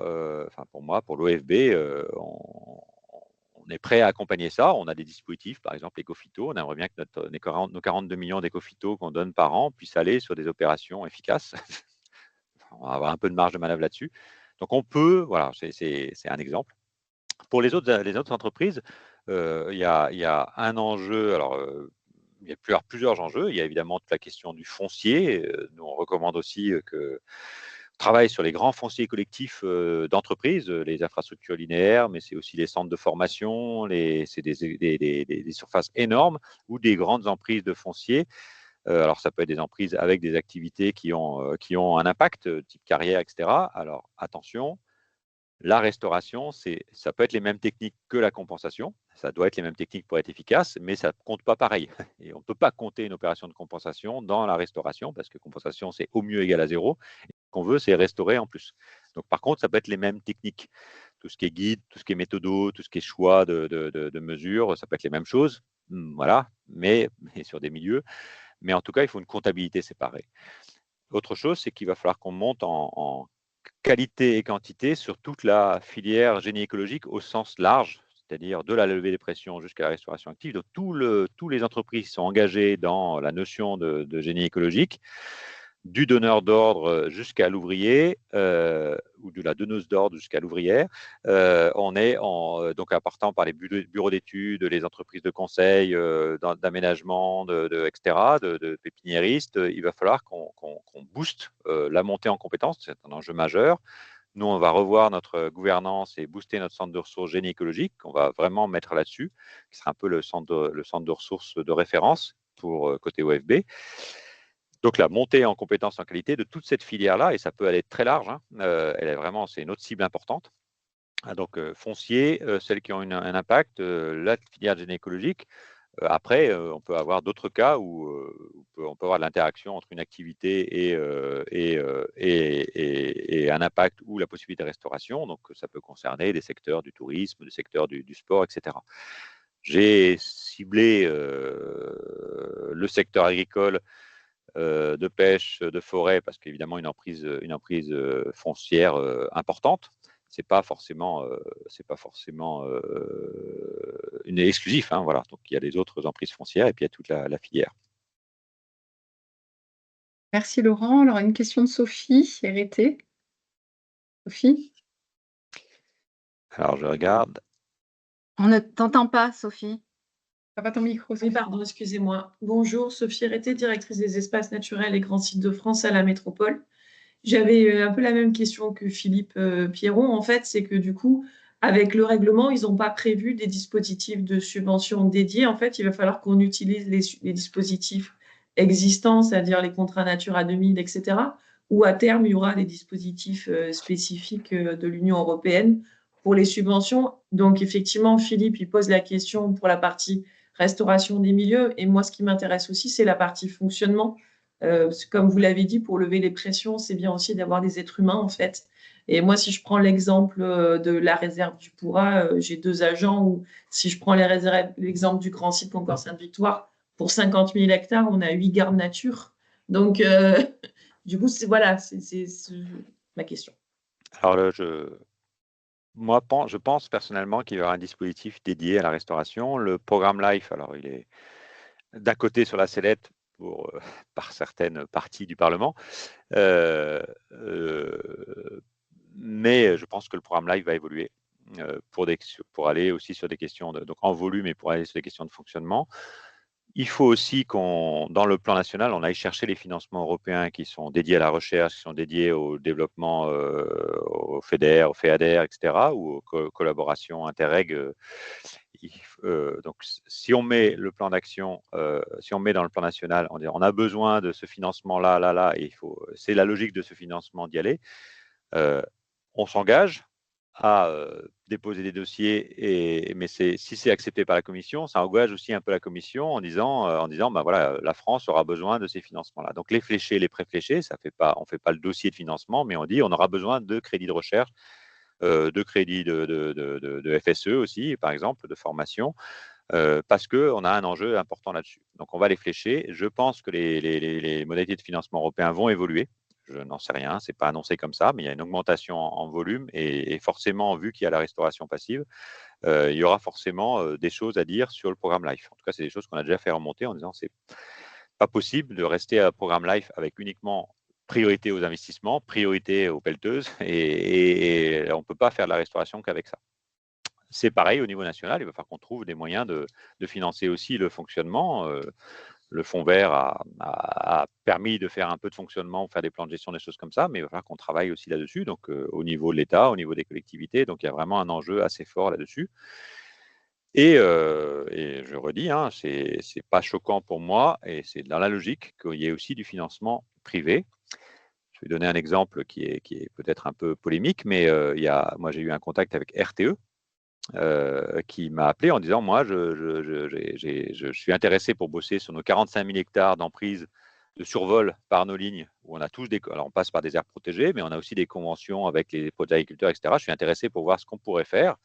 pour l'OFB, on est prêt à accompagner ça. On a des dispositifs, par exemple l'éco-phyto. On aimerait bien que nos 42 millions d'éco-phyto qu'on donne par an puissent aller sur des opérations efficaces. On va avoir un peu de marge de manœuvre là-dessus. Donc on peut, voilà, c'est un exemple. Pour les autres entreprises, il y a un enjeu. Alors, il y a plusieurs enjeux. Il y a évidemment toute la question du foncier. Nous, on recommande aussi que travaille sur les grands fonciers collectifs d'entreprises, les infrastructures linéaires, mais c'est aussi les centres de formation, c'est des surfaces énormes ou des grandes emprises de foncier. Alors, ça peut être des emprises avec des activités qui ont un impact, type carrière, etc. Alors, attention, la restauration, ça peut être les mêmes techniques que la compensation. Ça doit être les mêmes techniques pour être efficace, mais ça ne compte pas pareil. Et on ne peut pas compter une opération de compensation dans la restauration, parce que compensation, c'est au mieux égal à 0. Et ce qu'on veut, c'est restaurer en plus. Donc, par contre, ça peut être les mêmes techniques. Tout ce qui est guide, tout ce qui est méthodo, tout ce qui est choix de mesures, ça peut être les mêmes choses. voilà, mais sur des milieux. Mais en tout cas, il faut une comptabilité séparée. Autre chose, c'est qu'il va falloir qu'on monte en qualité et quantité sur toute la filière génie écologique au sens large, c'est-à-dire de la levée des pressions jusqu'à la restauration active. Donc, tous les entreprises sont engagées dans la notion de génie écologique, du donneur d'ordre jusqu'à l'ouvrier, ou de la donneuse d'ordre jusqu'à l'ouvrière. On est donc en partant par les bureaux d'études, les entreprises de conseil, d'aménagement, etc., de pépiniéristes. Il va falloir qu'on booste la montée en compétences, c'est un enjeu majeur. Nous, on va revoir notre gouvernance et booster notre centre de ressources génie écologique. On va vraiment mettre là-dessus, qui sera un peu le centre de ressources de référence pour côté OFB. Donc la montée en compétences en qualité de toute cette filière-là, et ça peut aller très large, hein, c'est une autre cible importante. Donc foncier, celles qui ont un impact, la filière de génie écologique. Après, on peut avoir d'autres cas où on peut avoir de l'interaction entre une activité et un impact ou la possibilité de restauration. Donc ça peut concerner des secteurs du tourisme, des secteurs du sport, etc. J'ai ciblé le secteur agricole, de pêche, de forêt, parce qu'évidemment une emprise foncière importante. C'est pas forcément une exclusif, hein, voilà. Donc il y a les autres emprises foncières et puis il y a toute la filière. Merci Laurent. Alors une question de Sophie, RT. Sophie? Alors je regarde. On ne t'entend pas, Sophie. Ça va ton micro, Oui, Sophie? pardon, excusez-moi. Bonjour, Sophie Rété, directrice des espaces naturels et grands sites de France à la métropole. J'avais un peu la même question que Philippe Pierron. En fait, c'est que du coup, avec le règlement, ils n'ont pas prévu des dispositifs de subvention dédiés. En fait, il va falloir qu'on utilise les dispositifs existants, c'est-à-dire les contrats Natura 2000, etc. Ou à terme, il y aura des dispositifs spécifiques de l'Union européenne pour les subventions. Donc, effectivement, Philippe, il pose la question pour la partie restauration des milieux. Et moi, ce qui m'intéresse aussi, c'est la partie fonctionnement. Comme vous l'avez dit, pour lever les pressions, c'est bien aussi d'avoir des êtres humains, en fait. Et moi, si je prends l'exemple de la réserve du Pourra, j'ai 2 agents, ou si je prends l'exemple du grand site Concours Sainte-Victoire, pour 50 000 hectares, on a 8 gardes nature. Donc, du coup, c'est ma question. Alors moi, je pense personnellement qu'il y aura un dispositif dédié à la restauration. Le programme LIFE, alors il est d'un côté sur la sellette par certaines parties du Parlement, mais je pense que le programme LIFE va évoluer pour aller aussi sur des questions donc en volume et pour aller sur des questions de fonctionnement. Il faut aussi dans le plan national, on aille chercher les financements européens qui sont dédiés à la recherche, qui sont dédiés au développement, au FEDER, au FEADER, etc., ou aux collaborations Interreg. Donc, si on met le plan d'action, si on met dans le plan national, on a besoin de ce financement-là, là, et c'est la logique de ce financement d'y aller. On s'engage à déposer des dossiers, mais si c'est accepté par la Commission, ça engage aussi un peu la Commission en disant ben voilà, la France aura besoin de ces financements-là. Donc les fléchés, les pré-fléchés, on ne fait pas le dossier de financement, mais on dit on aura besoin de crédits de recherche, de crédits de FSE aussi, par exemple, de formation, parce qu'on a un enjeu important là-dessus. Donc on va les flécher. Je pense que les modalités de financement européens vont évoluer. Je n'en sais rien, ce n'est pas annoncé comme ça, mais il y a une augmentation en volume et forcément, vu qu'il y a la restauration passive, il y aura forcément des choses à dire sur le programme LIFE. En tout cas, c'est des choses qu'on a déjà fait remonter en disant c'est pas possible de rester à programme LIFE avec uniquement priorité aux investissements, priorité aux pelleteuses, et on ne peut pas faire de la restauration qu'avec ça. C'est pareil au niveau national, il va falloir qu'on trouve des moyens de financer aussi le fonctionnement. Le fonds vert a permis de faire un peu de fonctionnement, faire des plans de gestion, des choses comme ça, mais il va falloir qu'on travaille aussi là-dessus, donc au niveau de l'État, au niveau des collectivités. Donc il y a vraiment un enjeu assez fort là-dessus. Et je redis, hein, c'est pas choquant pour moi, et c'est dans la logique qu'il y ait aussi du financement privé. Je vais donner un exemple qui est peut-être un peu polémique, mais moi j'ai eu un contact avec RTE, qui m'a appelé en disant moi je suis intéressé pour bosser sur nos 45 000 hectares d'emprise de survol par nos lignes, où on a tous alors on passe par des aires protégées, mais on a aussi des conventions avec les agriculteurs, etc. Je suis intéressé pour voir ce qu'on pourrait faire.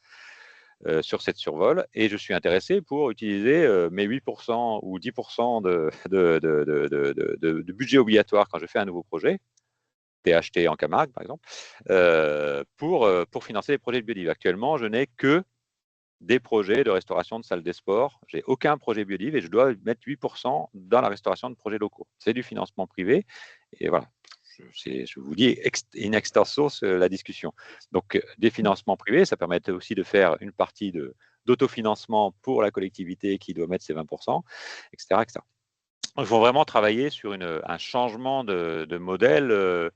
sur cette survol, et je suis intéressé pour utiliser mes 8% ou 10% de budget obligatoire quand je fais un nouveau projet, THT en Camargue par exemple, pour financer les projets de biodive. Actuellement, je n'ai que des projets de restauration de salles des sports. Je n'ai aucun projet biodive et je dois mettre 8% dans la restauration de projets locaux. C'est du financement privé. Et voilà, je vous dis in extenso la discussion. Donc, des financements privés, ça permet aussi de faire une partie d'autofinancement pour la collectivité qui doit mettre ses 20%, etc. etc. Il faut vraiment travailler sur un changement de modèle.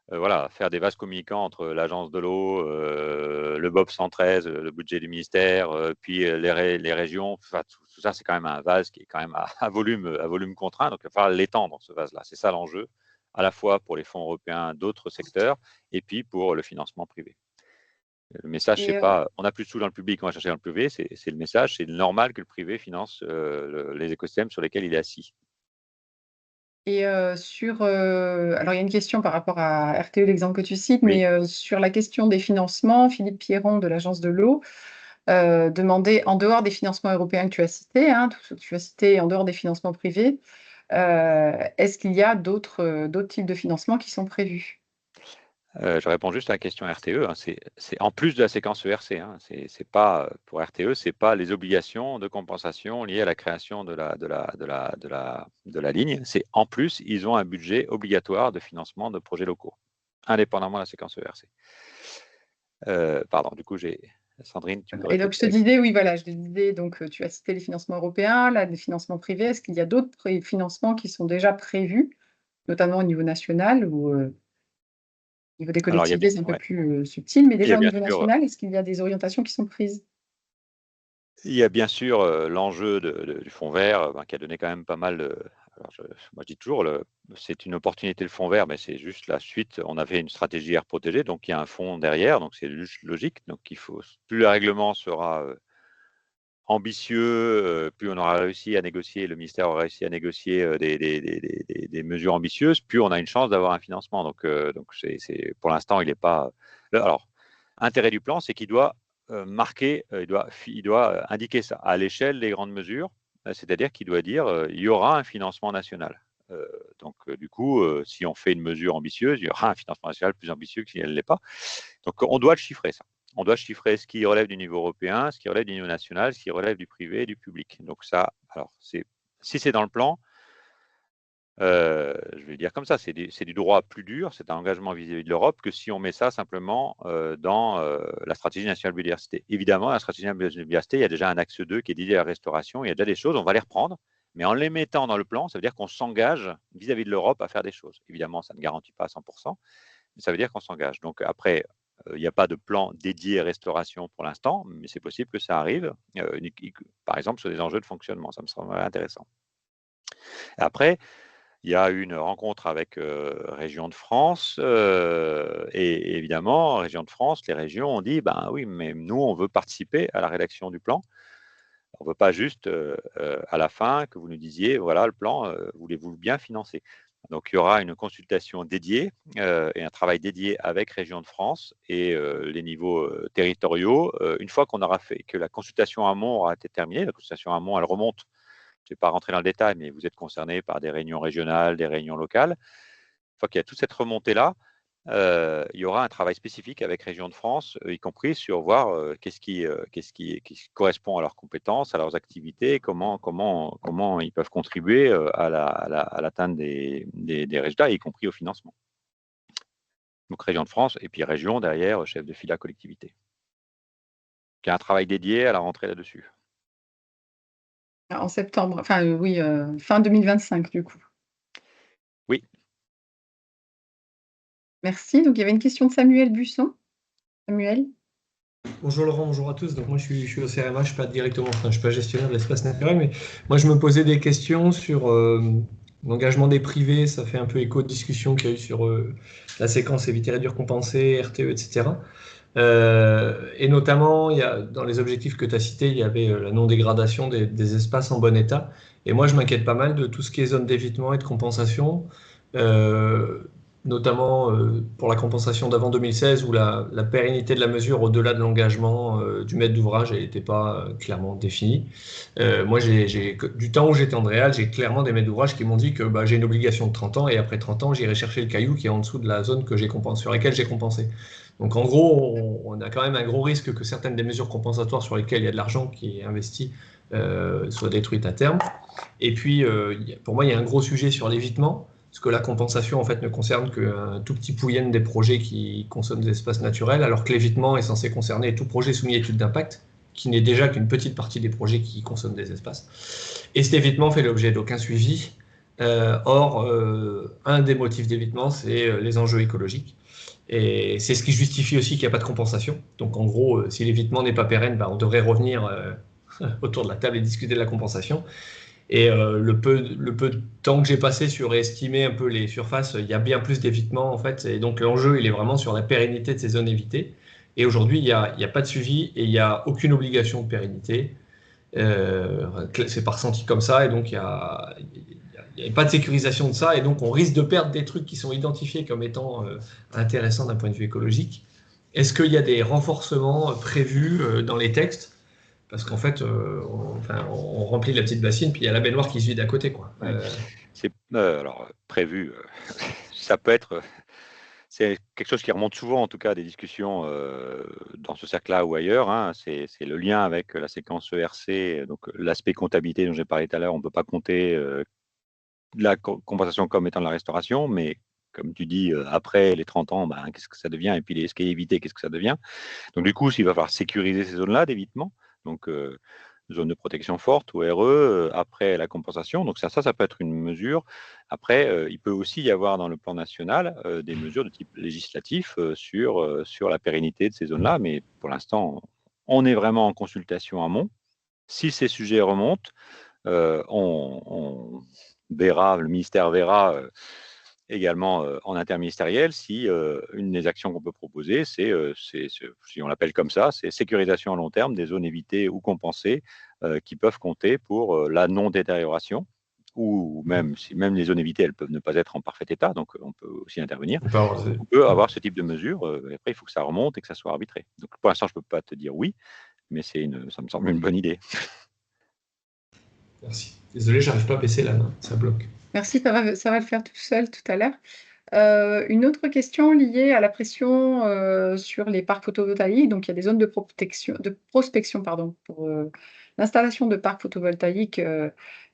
Voilà, faire des vases communicants entre l'agence de l'eau, le BOP 113, le budget du ministère, puis les régions. Enfin, tout ça, c'est quand même un vase qui est quand même à volume contraint. Donc, il va falloir l'étendre, ce vase-là. C'est ça l'enjeu, à la fois pour les fonds européens d'autres secteurs et puis pour le financement privé. Le message, c'est pas on n'a plus de sous dans le public, on va chercher dans le privé. C'est le message, c'est normal que le privé finance les écosystèmes sur lesquels il est assis. Et alors il y a une question par rapport à RTE, l'exemple que tu cites, Oui. mais sur la question des financements, Philippe Pierron de l'Agence de l'eau demandait, en dehors des financements européens que tu as cités, hein, tout ce que tu as cité en dehors des financements privés, est-ce qu'il y a d'autres types de financements qui sont prévus? Je réponds juste à la question RTE. Hein, c'est en plus de la séquence ERC. Hein, c'est pas pour RTE, c'est pas les obligations de compensation liées à la création de la ligne. C'est en plus, ils ont un budget obligatoire de financement de projets locaux, indépendamment de la séquence ERC. Pardon, du coup, Sandrine, tu peux Et donc je te disais, oui, voilà, je te disais, donc tu as cité les financements européens, là, les financements privés. Est-ce qu'il y a d'autres financements qui sont déjà prévus, notamment au niveau national ou au niveau des Alors, collectivités, c'est un peu plus subtil, mais il y a déjà au bien niveau sûr, national, est-ce qu'il y a des orientations qui sont prises? il y a bien sûr l'enjeu du fonds vert qui a donné quand même pas mal de. Alors moi, je dis toujours, c'est une opportunité le fonds vert, mais c'est juste la suite. On avait une stratégie air protégée, donc il y a un fonds derrière, donc c'est juste logique. Donc plus le règlement sera ambitieux, plus on aura réussi à négocier, le ministère aura réussi à négocier des mesures ambitieuses, plus on a une chance d'avoir un financement. Donc pour l'instant, il n'est pas. Alors, intérêt du plan, c'est qu'il doit marquer, il doit indiquer ça à l'échelle des grandes mesures, c'est-à-dire qu'il doit dire il y aura un financement national. Donc, du coup, si on fait une mesure ambitieuse, il y aura un financement national plus ambitieux que si elle ne l'est pas. Donc, on doit le chiffrer, ça. On doit chiffrer ce qui relève du niveau européen, ce qui relève du niveau national, ce qui relève du privé et du public. Donc, ça, alors, si c'est dans le plan, je vais le dire comme ça, c'est du droit plus dur, c'est un engagement vis-à-vis de l'Europe que si on met ça simplement dans la stratégie nationale de biodiversité. Évidemment, la stratégie nationale de biodiversité, il y a déjà un axe 2 qui est dédié à la restauration, il y a déjà des choses, on va les reprendre, mais en les mettant dans le plan, ça veut dire qu'on s'engage vis-à-vis de l'Europe à faire des choses. Évidemment, ça ne garantit pas à 100%, mais ça veut dire qu'on s'engage. Donc après, il n'y a pas de plan dédié à restauration pour l'instant, mais c'est possible que ça arrive, par exemple sur des enjeux de fonctionnement, ça me semble intéressant. Après, il y a eu une rencontre avec Région de France et évidemment, Région de France, les régions ont dit ben oui, mais nous, on veut participer à la rédaction du plan. On ne veut pas juste à la fin que vous nous disiez voilà le plan, voulez-vous le bien financer? Donc il y aura une consultation dédiée et un travail dédié avec Région de France et les niveaux territoriaux. Une fois qu'on aura fait que la consultation amont aura été terminée, la consultation amont, elle remonte. Je ne vais pas rentrer dans le détail, mais vous êtes concerné par des réunions régionales, des réunions locales. Une fois qu'il y a toute cette remontée-là, il y aura un travail spécifique avec Région de France, y compris sur voir qu'est-ce qui correspond à leurs compétences, à leurs activités, comment ils peuvent contribuer à l'atteinte des résultats, y compris au financement. Donc Région de France et puis Région derrière, chef de filière collectivité. Il y a un travail dédié à la rentrée là-dessus. En septembre, enfin oui, fin 2025 du coup. Oui. Merci. Donc il y avait une question de Samuel Busson. Samuel? Bonjour Laurent, bonjour à tous. Donc moi je suis au CRMA, je ne suis pas directement, je suis pas gestionnaire de l'espace naturel, mais moi je me posais des questions sur l'engagement des privés. Ça fait un peu écho de discussion qu'il y a eu sur la séquence éviter, réduire, compenser, RTE, etc. Et notamment, dans les objectifs que tu as cités, il y avait la non-dégradation des espaces en bon état. Et moi je m'inquiète pas mal de tout ce qui est zone d'évitement et de compensation. notamment pour la compensation d'avant 2016, où la pérennité de la mesure au-delà de l'engagement du maître d'ouvrage n'était pas clairement définie. Moi, du temps où j'étais en Réal, j'ai clairement des maîtres d'ouvrage qui m'ont dit que j'ai une obligation de 30 ans et après 30 ans, j'irai chercher le caillou qui est en dessous de la zone sur laquelle j'ai compensé. Donc en gros, on a quand même un gros risque que certaines des mesures compensatoires sur lesquelles il y a de l'argent qui est investi soient détruites à terme. Et puis, pour moi, il y a un gros sujet sur l'évitement, parce que la compensation, en fait, ne concerne qu'un tout petit pouillène des projets qui consomment des espaces naturels, alors que l'évitement est censé concerner tout projet soumis à étude d'impact, qui n'est déjà qu'une petite partie des projets qui consomment des espaces. Et cet évitement fait l'objet d'aucun suivi. Or, un des motifs d'évitement, c'est les enjeux écologiques. Et c'est ce qui justifie aussi qu'il n'y a pas de compensation. Donc, en gros, si l'évitement n'est pas pérenne, on devrait revenir autour de la table et discuter de la compensation. Et le peu de temps que j'ai passé sur estimer un peu les surfaces, il y a bien plus d'évitement en fait. Et donc l'enjeu, il est vraiment sur la pérennité de ces zones évitées. Et aujourd'hui, il n'y a pas de suivi et il n'y a aucune obligation de pérennité. C'est pas ressenti comme ça. Et donc il n'y a pas de sécurisation de ça. Et donc on risque de perdre des trucs qui sont identifiés comme étant intéressants d'un point de vue écologique. Est-ce qu'il y a des renforcements prévus dans les textes? Parce qu'en fait, on remplit la petite bassine, puis il y a la baignoire qui se vide à côté, quoi. C'est alors prévu, ça peut être, c'est quelque chose qui remonte souvent, en tout cas, à des discussions dans ce cercle-là ou ailleurs, hein. C'est le lien avec la séquence ERC, donc l'aspect comptabilité dont j'ai parlé tout à l'heure. On ne peut pas compter la compensation comme étant de la restauration, mais comme tu dis, après les 30 ans, qu'est-ce que ça devient? Et puis ce qui est évité, qu'est-ce que ça devient? Donc du coup, il va falloir sécuriser ces zones-là d'évitement. Donc zone de protection forte ou RE après la compensation. Donc ça peut être une mesure. Après, il peut aussi y avoir dans le plan national des mesures de type législatif sur la pérennité de ces zones-là. Mais pour l'instant, on est vraiment en consultation amont. Si ces sujets remontent, on verra, le ministère verra également en interministériel si une des actions qu'on peut proposer, c'est, si on l'appelle comme ça, c'est sécurisation à long terme des zones évitées ou compensées qui peuvent compter pour la non-détérioration, ou même si même les zones évitées, elles peuvent ne pas être en parfait état, donc on peut aussi intervenir. On peut avoir ce type de mesure. Après, il faut que ça remonte et que ça soit arbitré. Donc pour l'instant, je ne peux pas te dire oui, mais ça me semble une bonne idée. Merci. Désolé, j'arrive pas à baisser la main, ça bloque. Merci, ça va le faire tout seul tout à l'heure. Une autre question liée à la pression sur les parcs photovoltaïques. Donc, il y a des zones de prospection pardon, pour l'installation de parcs photovoltaïques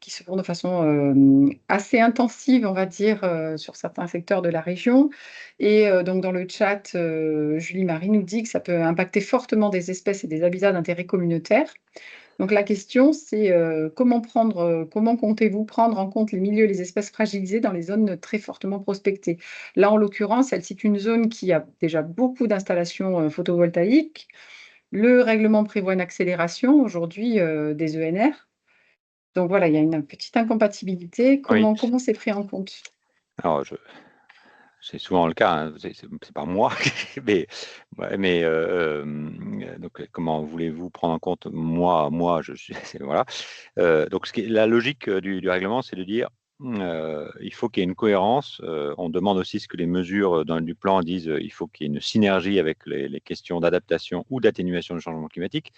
qui se font de façon assez intensive, on va dire, sur certains secteurs de la région. Et donc, dans le chat, Julie-Marie nous dit que ça peut impacter fortement des espèces et des habitats d'intérêt communautaire. Donc la question, c'est comment comptez-vous prendre en compte les milieux et les espèces fragilisées dans les zones très fortement prospectées? Là, en l'occurrence, elle cite une zone qui a déjà beaucoup d'installations photovoltaïques. Le règlement prévoit une accélération aujourd'hui des ENR. Donc voilà, il y a une petite incompatibilité. Comment c'est pris en compte? Alors, c'est souvent le cas, hein. C'est pas moi, mais donc comment voulez-vous prendre en compte moi je suis voilà. Donc la logique du règlement, c'est de dire, il faut qu'il y ait une cohérence. On demande aussi ce que les mesures du plan disent, il faut qu'il y ait une synergie avec les questions d'adaptation ou d'atténuation du changement climatique.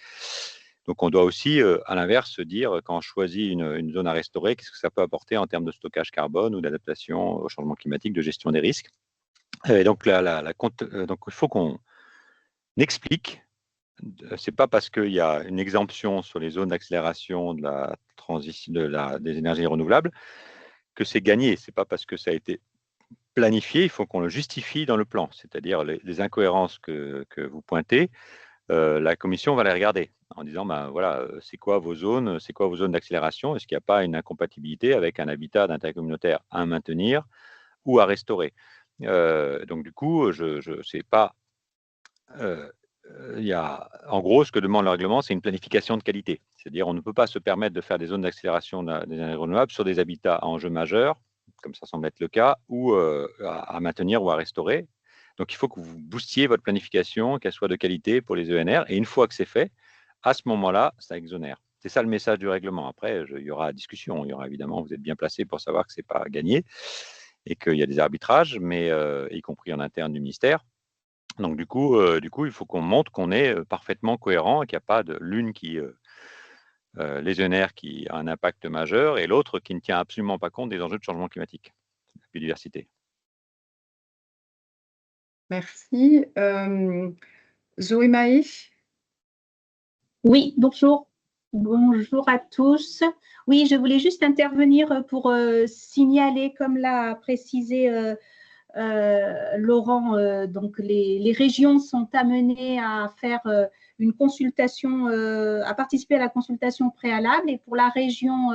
Donc on doit aussi, à l'inverse, se dire, quand on choisit une zone à restaurer, qu'est-ce que ça peut apporter en termes de stockage carbone ou d'adaptation au changement climatique, de gestion des risques. Et donc, donc il faut qu'on explique. C'est pas parce qu'il y a une exemption sur les zones d'accélération de la transition des énergies renouvelables que c'est gagné. C'est pas parce que ça a été planifié, il faut qu'on le justifie dans le plan. C'est-à-dire les incohérences que vous pointez, la commission va les regarder en disant, voilà, c'est quoi vos zones d'accélération? Est-ce qu'il n'y a pas une incompatibilité avec un habitat d'intérêt communautaire à maintenir ou à restaurer? Donc du coup, je sais pas. En gros, ce que demande le règlement, c'est une planification de qualité. C'est-à-dire, on ne peut pas se permettre de faire des zones d'accélération des énergies renouvelables sur des habitats à enjeux majeurs, comme ça semble être le cas, ou à maintenir ou à restaurer. Donc, il faut que vous boostiez votre planification, qu'elle soit de qualité pour les ENR. Et une fois que c'est fait, à ce moment-là, ça exonère. C'est ça le message du règlement. Après, il y aura discussion. Il y aura évidemment, vous êtes bien placé pour savoir que ce n'est pas gagné. et qu'il y a des arbitrages, mais y compris en interne du ministère. Donc du coup, il faut qu'on montre qu'on est parfaitement cohérent et qu'il n'y a pas de l'une qui légionnaire qui a un impact majeur et l'autre qui ne tient absolument pas compte des enjeux de changement climatique, la biodiversité. Merci. Zoé Maé? Oui, bonjour. Bonjour à tous. Oui, je voulais juste intervenir pour signaler, comme l'a précisé Laurent, donc les régions sont amenées à faire une consultation, à participer à la consultation préalable. Et pour la région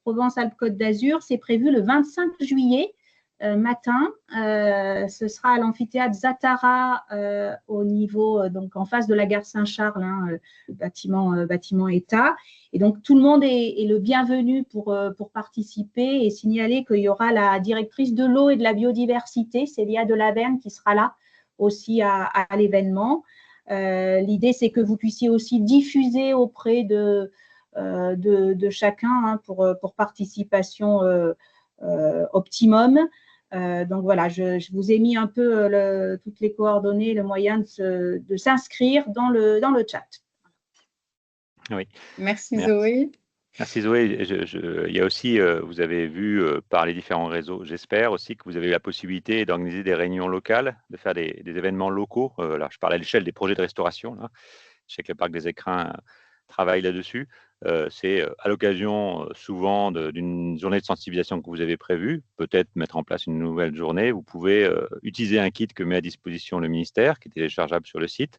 Provence-Alpes-Côte d'Azur, c'est prévu le 25 juillet matin. Ce sera à l'amphithéâtre Zatara au niveau, donc en face de la gare Saint-Charles, hein, bâtiment État. Et donc, tout le monde est le bienvenu pour participer et signaler qu'il y aura la directrice de l'eau et de la biodiversité, Célia Delaverne, qui sera là aussi à l'événement. L'idée, c'est que vous puissiez aussi diffuser auprès de chacun, hein, pour participation optimum. Donc voilà, je vous ai mis un peu toutes les coordonnées, le moyen de s'inscrire dans le chat. Oui. Merci Zoé. Merci Zoé. Il y a aussi, vous avez vu par les différents réseaux, j'espère aussi que vous avez eu la possibilité d'organiser des réunions locales, de faire des événements locaux. Là, je parle à l'échelle des projets de restauration. Là. Je sais que le Parc des Écrins travaille là-dessus. C'est à l'occasion souvent d'une journée de sensibilisation que vous avez prévue, peut-être mettre en place une nouvelle journée. Vous pouvez utiliser un kit que met à disposition le ministère, qui est téléchargeable sur le site,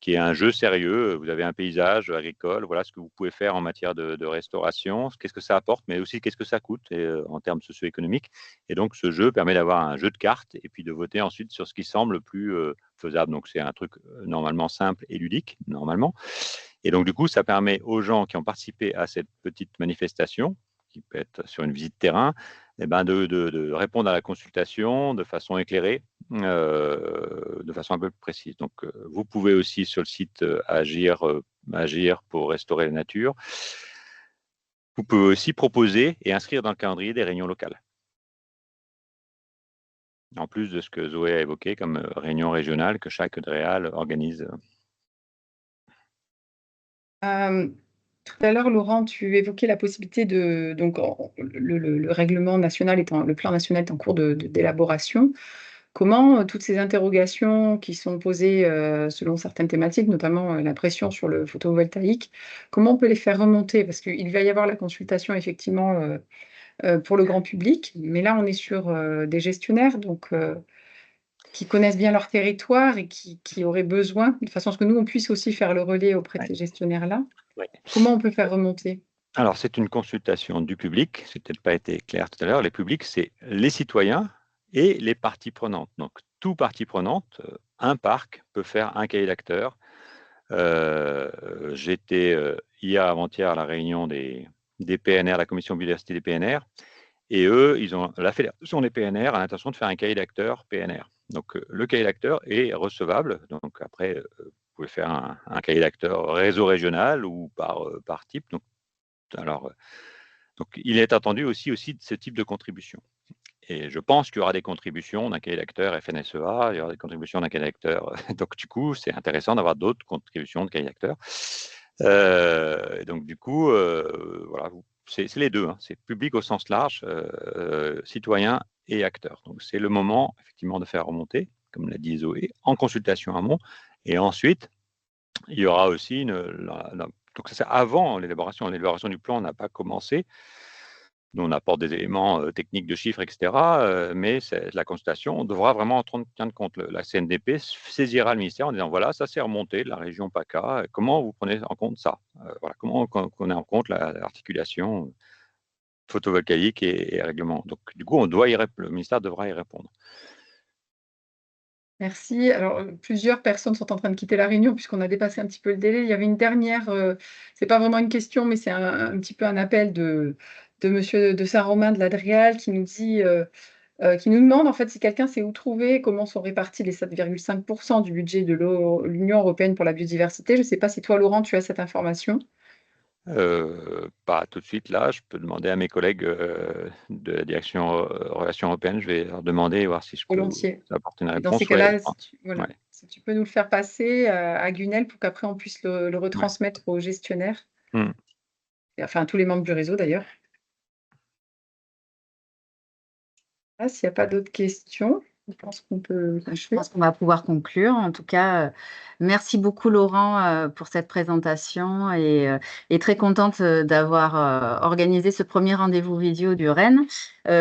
qui est un jeu sérieux. Vous avez un paysage agricole, voilà ce que vous pouvez faire en matière de restauration, qu'est-ce que ça apporte, mais aussi qu'est-ce que ça coûte en termes socio-économiques. Et donc, ce jeu permet d'avoir un jeu de cartes et puis de voter ensuite sur ce qui semble le plus faisable. Donc, c'est un truc normalement simple et ludique, normalement. Et donc, du coup, ça permet aux gens qui ont participé à cette petite manifestation, qui peut être sur une visite terrain, eh ben de répondre à la consultation de façon éclairée, de façon un peu plus précise. Donc, vous pouvez aussi sur le site agir pour restaurer la nature. Vous pouvez aussi proposer et inscrire dans le calendrier des réunions locales. En plus de ce que Zoé a évoqué comme réunion régionale que chaque DREAL organise. Tout à l'heure, Laurent, tu évoquais la possibilité de… Donc, le règlement national le plan national est en cours d'élaboration. Comment toutes ces interrogations qui sont posées selon certaines thématiques, notamment la pression sur le photovoltaïque, comment on peut les faire remonter? Parce qu'il va y avoir la consultation, effectivement, pour le grand public, mais là, on est sur des gestionnaires donc, qui connaissent bien leur territoire et qui auraient besoin, de façon à ce que nous, on puisse aussi faire le relais auprès de ces gestionnaires-là. Ouais. Comment on peut faire remonter? Alors, c'est une consultation du public. C'est peut-être pas été clair tout à l'heure. Les publics, c'est les citoyens et les parties prenantes. Donc, tout partie prenante, un parc peut faire un cahier d'acteurs. J'étais hier avant-hier à la réunion des PNR, la commission biodiversité des PNR, et eux, la fédération des PNR a l'intention de faire un cahier d'acteurs PNR. Donc, le cahier d'acteurs est recevable. Donc, après, vous pouvez faire un cahier d'acteurs réseau régional ou par type. Donc, il est attendu aussi de ce type de contribution. Et je pense qu'il y aura des contributions d'un cahier d'acteurs FNSEA, il y aura des contributions d'un cahier d'acteurs. Donc, du coup, c'est intéressant d'avoir d'autres contributions de cahier d'acteurs. Donc, du coup, voilà, c'est les deux. Hein. C'est public au sens large, citoyen et acteur. Donc, c'est le moment, effectivement, de faire remonter, comme l'a dit Zoé, en consultation amont. Et ensuite, il y aura aussi donc, ça, c'est avant l'élaboration. L'élaboration du plan n'a pas commencé. Nous, on apporte des éléments techniques de chiffres, etc. Mais la consultation, on devra vraiment en tenir compte. La CNDP saisira le ministère en disant voilà, ça s'est remonté de la région PACA. Comment vous prenez en compte ça? Voilà, comment on prenez en compte l'articulation photovoltaïque et règlement. Donc, du coup, le ministère devra y répondre. Merci. Alors, plusieurs personnes sont en train de quitter la réunion puisqu'on a dépassé un petit peu le délai. Il y avait une dernière, c'est pas vraiment une question, mais c'est un petit peu un appel de monsieur de Saint-Romain de la DREAL qui nous dit, qui nous demande en fait si quelqu'un sait où trouver, comment sont répartis les 7,5% du budget de l'Union européenne pour la biodiversité. Je ne sais pas si toi, Laurent, tu as cette information. Pas tout de suite là, je peux demander à mes collègues de la direction relations européennes, je vais leur demander et voir si je peux Volontiers. vous apporter une Et dans ces réponse. Ouais, cas-là, voilà, ouais. si tu peux nous le faire passer à Gunel pour qu'après on puisse le retransmettre aux gestionnaires, Mm. et enfin à tous les membres du réseau d'ailleurs. Ah, s'il n'y a pas d'autres questions, je pense qu'on peut Je conclure. pense qu'on va pouvoir conclure. En tout cas, merci beaucoup Laurent pour cette présentation et très contente d'avoir organisé ce premier rendez-vous vidéo du REN.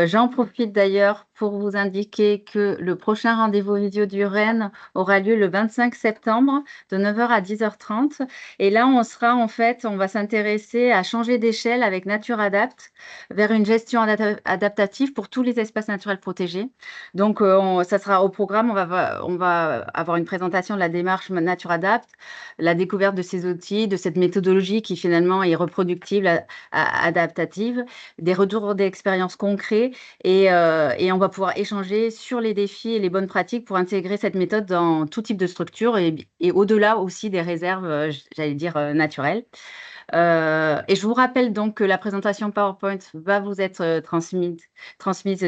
J'en profite d'ailleurs pour vous indiquer que le prochain rendez-vous vidéo du REN aura lieu le 25 septembre de 9h à 10h30. Et là, on va s'intéresser à changer d'échelle avec Nature Adapt vers une gestion adaptative pour tous les espaces naturels protégés. Donc, ça sera au programme. On va avoir une présentation de la démarche Nature Adapt, la découverte de ces outils, de cette méthodologie qui finalement est reproductible, adaptative, des retours d'expériences concrets et on va pouvoir échanger sur les défis et les bonnes pratiques pour intégrer cette méthode dans tout type de structure et au-delà aussi des réserves, j'allais dire, naturelles. Et je vous rappelle donc que la présentation PowerPoint va vous être transmise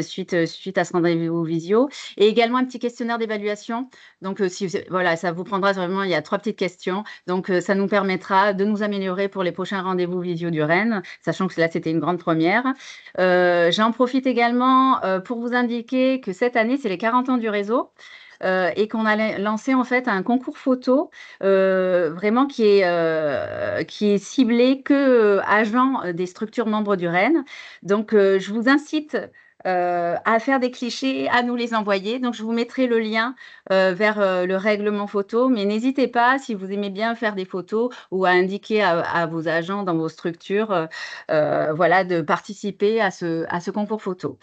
suite à ce rendez-vous visio, et également un petit questionnaire d'évaluation. Donc, voilà, ça vous prendra vraiment, il y a 3 petites questions. Donc, ça nous permettra de nous améliorer pour les prochains rendez-vous visio du REN, sachant que là, c'était une grande première. J'en profite également pour vous indiquer que cette année, c'est les 40 ans du réseau. Et qu'on a lancé en fait un concours photo vraiment qui est ciblé que agents des structures membres du REN. Donc, je vous incite à faire des clichés, à nous les envoyer. Donc, je vous mettrai le lien vers le règlement photo, mais n'hésitez pas, si vous aimez bien faire des photos ou à indiquer à vos agents dans vos structures, voilà, de participer à ce concours photo.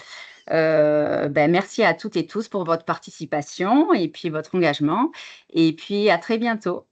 Merci à toutes et tous pour votre participation et puis votre engagement. Et puis, à très bientôt.